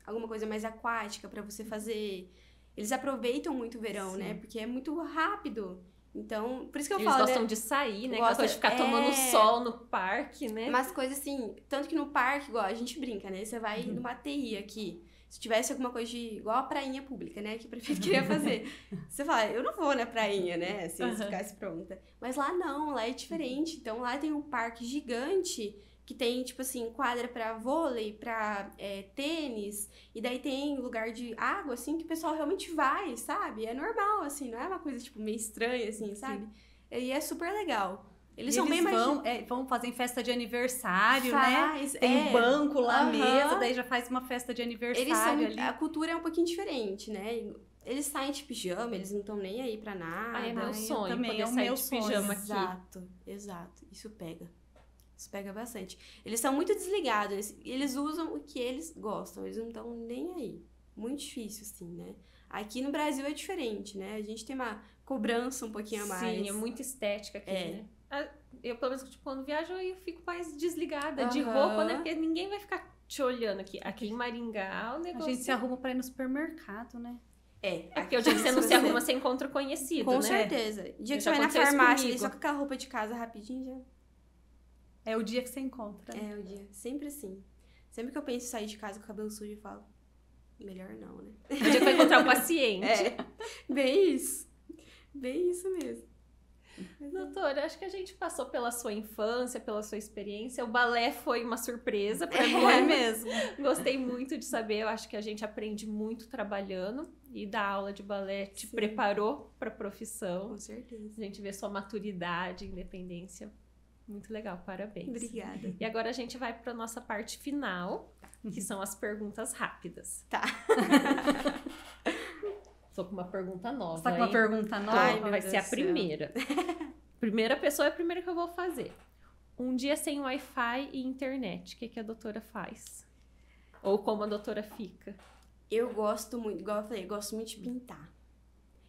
alguma coisa mais aquática pra você fazer. Eles aproveitam muito o verão, Sim. né? Porque é muito rápido. Então, por isso que eu Eles falo, gostam né? de sair, né? Gosta- Gostam de ficar tomando sol no parque, né? Umas coisas assim, tanto que no parque, igual, a gente brinca, né? Você vai numa TI aqui. Se tivesse alguma coisa igual a prainha pública, né? Que o prefeito queria fazer. Você fala, eu não vou na prainha, né? Assim, se ficasse pronta. Mas lá não, lá é diferente. Então lá tem um parque gigante que tem, tipo assim, quadra pra vôlei, pra tênis. E daí tem lugar de água, assim, que o pessoal realmente vai, sabe? É normal, assim, não é uma coisa, tipo, meio estranha, assim, sabe? E é super legal. Eles são bem mais... vão fazer festa de aniversário, Faz, né? Tem um banco lá, Aham. mesa, daí já faz uma festa de aniversário ali. A cultura é um pouquinho diferente, né? Eles saem de pijama, eles não estão nem aí pra nada. Ah, é meu eu sonho, também, poder é o sair meu de sonho. pijama aqui. Exato. Isso pega bastante. Eles são muito desligados, eles usam o que eles gostam, eles não estão nem aí. Muito difícil, assim, né? Aqui no Brasil é diferente, né? A gente tem uma cobrança um pouquinho a mais. Sim, é muito estética aqui, né? Eu, pelo menos, tipo, quando viajo, eu fico mais desligada de Aham. roupa, né? Porque ninguém vai ficar te olhando aqui. Aqui em Maringá, o A negócio... gente se arruma pra ir no supermercado, né? É porque o dia que você não se arruma, você encontra o conhecido, Com né? certeza. O dia que você Já vai na aconteceu isso farmácia, comigo. só com aquela roupa de casa rapidinho, já... É o dia que você encontra. É o dia. Sempre assim. Sempre que eu penso em sair de casa com o cabelo sujo, eu falo, melhor não, né? O dia que vai encontrar o paciente. Bem isso. Bem isso mesmo. Doutora, acho que a gente passou pela sua infância, pela sua experiência. O balé foi uma surpresa pra mim. Foi mesmo. Gostei muito de saber. Eu acho que a gente aprende muito trabalhando. E da aula de balé te Sim. preparou pra profissão. Com certeza. A gente vê sua maturidade, independência. Muito legal, parabéns. Obrigada. E agora a gente vai pra nossa parte final, que são as perguntas rápidas. Tá. Tô com uma pergunta nova. Você tá com uma hein? pergunta nova? Ai, meu Vai Deus ser a do céu. primeira. Primeira pessoa é a primeira que eu vou fazer. Um dia sem Wi-Fi e internet, o que a doutora faz? Ou como a doutora fica? Eu gosto muito, igual eu falei, eu gosto muito de pintar.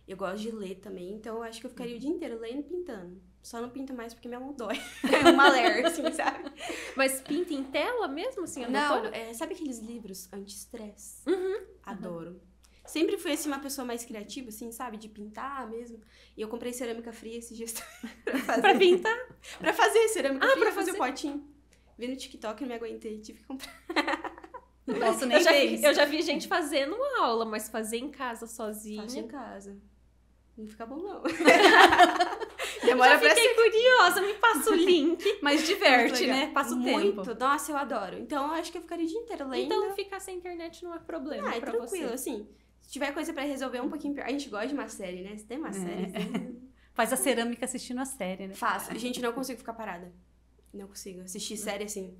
Eu gosto de ler também, então eu acho que eu ficaria o dia inteiro lendo e pintando. Só não pinto mais porque minha mão dói. É uma alerta, assim, sabe? Mas pinta em tela mesmo, assim, a Não, doutora? sabe aqueles livros anti-estresse? Uhum. Adoro. Sempre fui, assim, uma pessoa mais criativa, assim, sabe? De pintar mesmo. E eu comprei cerâmica fria esses dias pra fazer. Pra pintar? Pra fazer cerâmica fria, pra fazer o fazer. potinho. Vi no TikTok, não me aguentei, tive que comprar. Não posso nem Eu já, ver vi, isso. eu já vi gente fazendo aula, mas fazer em casa sozinha. Faço em casa. Não fica bom, não. Já Demora pra fiquei curiosa, me passa o link. Mas diverte, Muito né? legal. Passa o Muito. tempo. Nossa, eu adoro. Então, eu acho que eu ficaria o dia inteiro lendo. Então, ficar sem internet não é problema é pra tranquilo, você. assim. Se tiver coisa pra resolver um pouquinho pior. A gente gosta de uma série, né? Se tem uma série, assim, Faz a cerâmica assistindo a série, né? faço. Gente, não consigo ficar parada. Não consigo. Assistir série, assim...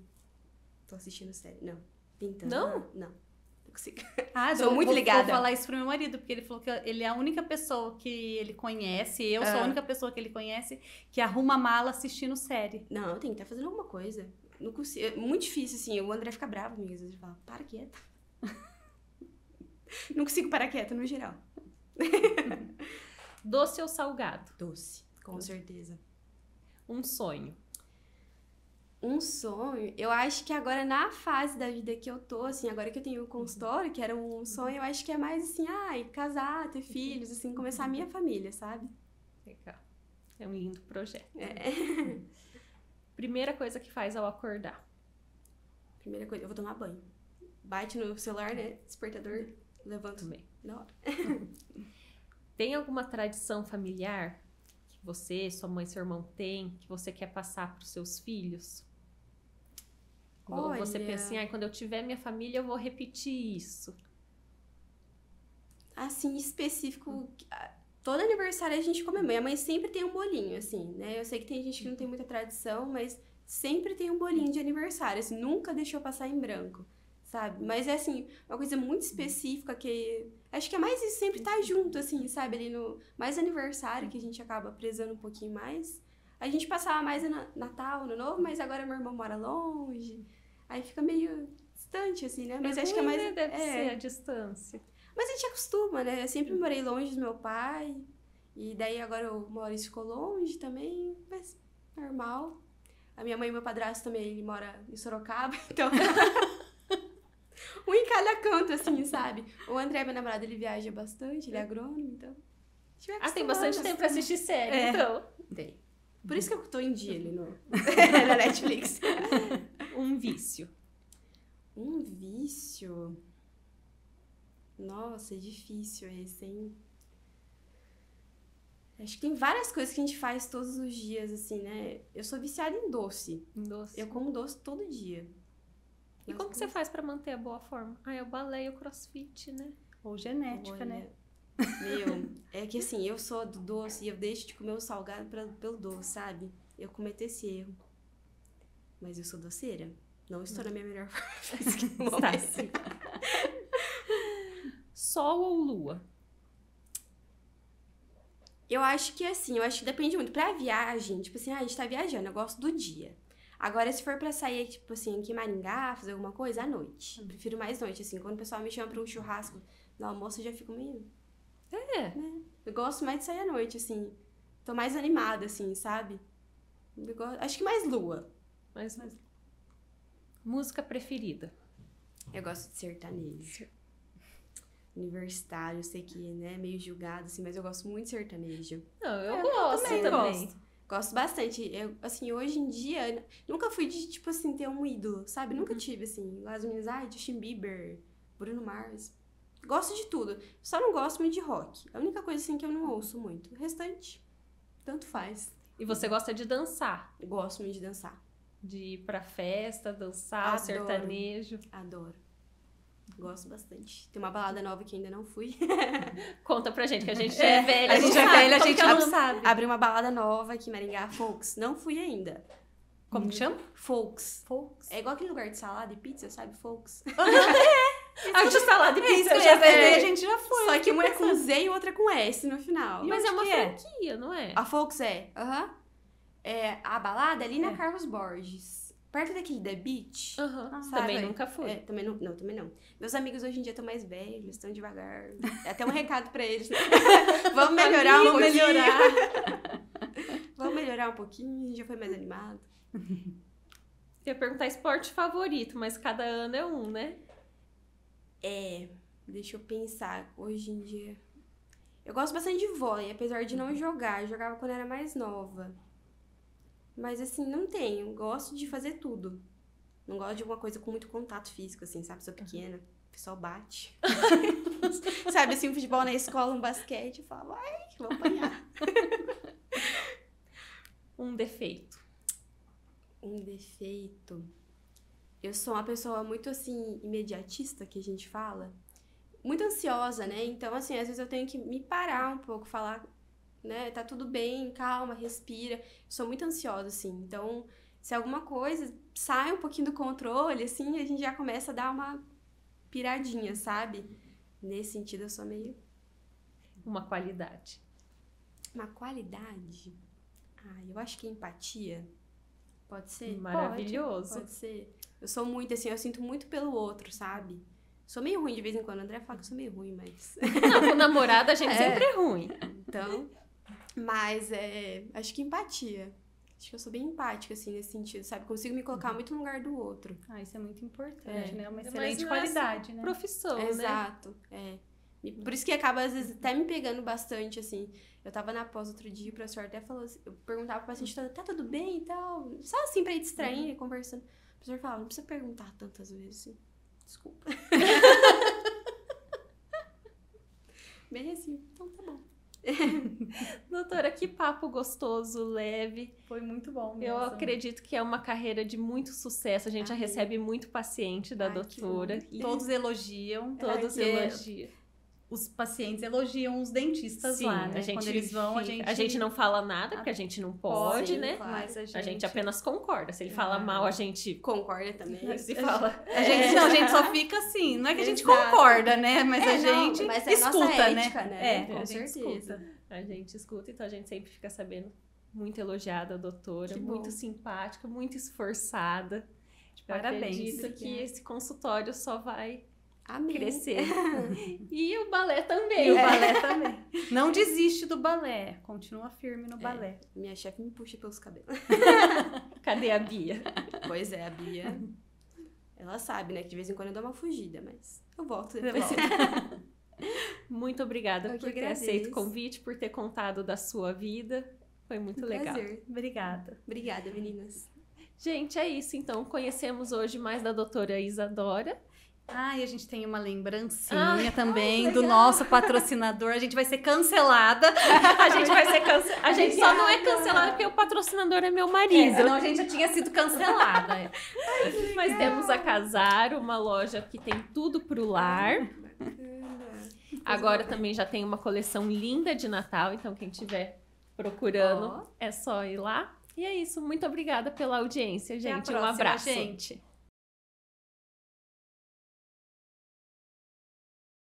Tô assistindo série. Não. Pintando. Não? Não consigo. Ah, Sou muito ligada. Vou falar isso pro meu marido, porque ele falou que ele é a única pessoa que ele conhece, eu sou a única pessoa que ele conhece, que arruma mala assistindo série. Não, eu tenho que estar fazendo alguma coisa. Não consigo. É muito difícil, assim. O André fica bravo comigo. Às vezes ele fala, para quieta. Não consigo parar quieta, no geral. Doce ou salgado? Doce, com certeza. Um sonho. Um sonho, eu acho que agora na fase da vida que eu tô, assim, agora que eu tenho o consultório, que era um sonho, eu acho que é mais assim, casar, ter filhos, assim, começar a minha família, sabe? Legal. É um lindo projeto. É. Primeira coisa que faz ao acordar. Primeira coisa, eu vou tomar banho. Bate no celular, né? Despertador, levanto Também. na hora. Tem alguma tradição familiar que você, sua mãe, seu irmão tem, que você quer passar para os seus filhos? Ou você Olha. pensa assim, quando eu tiver minha família, eu vou repetir isso. Assim, específico, todo aniversário a gente comemora. Minha mãe sempre tem um bolinho, assim, né? Eu sei que tem gente que não tem muita tradição, mas sempre tem um bolinho de aniversário, assim, nunca deixou passar em branco, sabe? Mas é, assim, uma coisa muito específica que... Acho que é mais isso, sempre tá junto, assim, sabe? Ali no... Mais aniversário, que a gente acaba prezando um pouquinho mais. A gente passava mais no Natal, no Novo, mas agora meu irmão mora longe. Aí fica meio distante, assim, né? Mas É acho que é ruim, mais... né? Deve ser a distância. Mas a gente acostuma, né? Eu sempre morei longe do meu pai. E daí agora o Maurício ficou longe também. Mas normal. A minha mãe e meu padrasto também, ele mora em Sorocaba. Então... um em cada canto, assim, sabe? O André, meu namorado, ele viaja bastante. Ele é agrônomo, então... Tem bastante tempo pra assistir série, então. Tem. Por isso que eu tô em dia ali na Netflix. Um vício. Um vício... Nossa, é difícil esse, hein? Acho que tem várias coisas que a gente faz todos os dias, assim, né? Eu sou viciada em doce. Doce. Eu como doce todo dia. E como que você faz pra manter a boa forma? É o balé e o crossfit, né? Ou genética, né? Meu, é que assim, eu sou do doce e eu deixo de comer o salgado pelo doce, sabe? Eu cometo esse erro. Mas eu sou doceira. Não estou na minha melhor forma física no momento. Tá, sim. Sol ou lua? Eu acho que assim, depende muito. Pra viagem, tipo assim, a gente tá viajando, eu gosto do dia. Agora, se for pra sair, tipo assim, aqui em Maringá, fazer alguma coisa, à noite. Eu prefiro mais noite, assim. Quando o pessoal me chama pra um churrasco no almoço, eu já fico meio... né? Eu gosto mais de sair à noite, assim. Tô mais animada, assim, sabe? Acho que mais lua. Mas... Música preferida? Eu gosto de sertanejo. Universitário, eu sei que, né, meio julgado, assim, mas eu gosto muito de sertanejo. Não, eu gosto também. Gosto bastante. Eu, assim, hoje em dia, nunca fui de, tipo assim, ter um ídolo, sabe? Nunca tive, assim. As minhas, Justin Bieber, Bruno Mars. Gosto de tudo. Só não gosto muito de rock. A única coisa, assim, que eu não ouço muito. O restante, tanto faz. E você gosta de dançar? Eu gosto muito de dançar. De ir pra festa, dançar, Adoro. Sertanejo? Adoro. Gosto bastante. Tem uma balada nova que ainda não fui. Conta pra gente, que a gente é velha. A gente é velha, a gente não sabe. Abri uma balada nova aqui em Maringá, Folks. Não fui ainda. Como que chama? Folks. Folks. É igual aquele lugar de salada e pizza, sabe? Folks. A de salada e pizza Isso, já daí é. a gente já foi. Só que uma é com Z e outra é com S no final. Mas é onde uma que é? franquia, não é? A Folks é. É a balada ali na Carlos Borges. Perto daquele The Beach. Sabe? Sabe? Também nunca fui. Também não. Não, também não. Meus amigos hoje em dia estão mais velhos, estão devagar. É até um recado pra eles, né? Vamos melhorar um pouquinho. Vamos melhorar um pouquinho, a gente já foi mais animado. Eu ia perguntar esporte favorito, mas cada ano é um, né? Deixa eu pensar. Hoje em dia... Eu gosto bastante de vôlei, apesar de não jogar. Eu jogava quando era mais nova. Mas, assim, não tenho. Gosto de fazer tudo. Não gosto de alguma coisa com muito contato físico, assim, sabe? Sou pequena, o pessoal bate. Sabe, assim, um futebol na escola, um basquete. Eu falo, ai, vou apanhar. Um defeito. Um defeito. Eu sou uma pessoa muito, assim, imediatista, que a gente fala. Muito ansiosa, né? Então, assim, às vezes eu tenho que me parar um pouco, falar... né? Tá tudo bem, calma, respira. Sou muito ansiosa, assim. Então, se alguma coisa sai um pouquinho do controle, assim, a gente já começa a dar uma piradinha, sabe? Nesse sentido, eu sou meio... Uma qualidade. Uma qualidade? Eu acho que empatia. Pode ser? Maravilhoso. Pode ser. Eu sou muito, assim, eu sinto muito pelo outro, sabe? Sou meio ruim de vez em quando. O André fala que eu sou meio ruim, mas... Não, com namorada a gente sempre é ruim. Então... Mas acho que empatia. Acho que eu sou bem empática, assim, nesse sentido, sabe? Consigo me colocar muito no lugar do outro. Isso é muito importante, né? Uma Mas excelente não é qualidade, né? Profissão, Exato, E por isso que acaba, às vezes, até me pegando bastante, assim. Eu tava na pós outro dia, o professor até falou assim, eu perguntava pro paciente, tá tudo bem e tal? Só assim, pra ir distraindo, conversando. O professor falava, não precisa perguntar tantas vezes, assim. Desculpa. Bem assim, então tá bom. Doutora, que papo gostoso, leve. Foi muito bom mesmo. Eu acredito que é uma carreira de muito sucesso. A gente já recebe muito paciente da doutora. E todos elogiam. Todos elogiam. Os pacientes elogiam os dentistas lá, né? Quando eles vão, a gente não fala nada, porque a gente não pode, né? Claro. Mas a gente apenas concorda. Se ele fala mal, a gente concorda também. se fala. A gente só fica assim. Não é que a gente concorda, né? Mas a gente mas escuta, nossa ética, né? Com certeza. Escuta. A gente escuta, então a gente sempre fica sabendo. Muito elogiada a doutora, Que muito bom. simpática, muito esforçada. Parabéns. Acredito que esse consultório só vai Amém. crescer. E o balé também. E o balé também. Não desiste do balé. Continua firme no balé. Minha chefe me puxa pelos cabelos. Cadê a Bia? Pois é, a Bia. Ela sabe, né? Que de vez em quando eu dou uma fugida, mas eu volto depois. Muito obrigada Eu que por ter agradeço. aceito o convite, por ter contado da sua vida. Foi muito legal. Prazer. Obrigada. Obrigada, meninas. Gente, é isso. Então, conhecemos hoje mais da doutora Isadora. Ah, e a gente tem uma lembrancinha também legal. do nosso patrocinador. A gente vai ser cancelada. A gente vai ser cancelada. A gente só não é cancelada porque o patrocinador é meu marido. Senão a gente já tinha sido cancelada. Mas temos a Casar, uma loja que tem tudo pro lar. Bacana. Agora também já tem uma coleção linda de Natal, então quem estiver procurando Ó. é só ir lá. E é isso. Muito obrigada pela audiência, Até a gente. Um próxima, abraço. gente.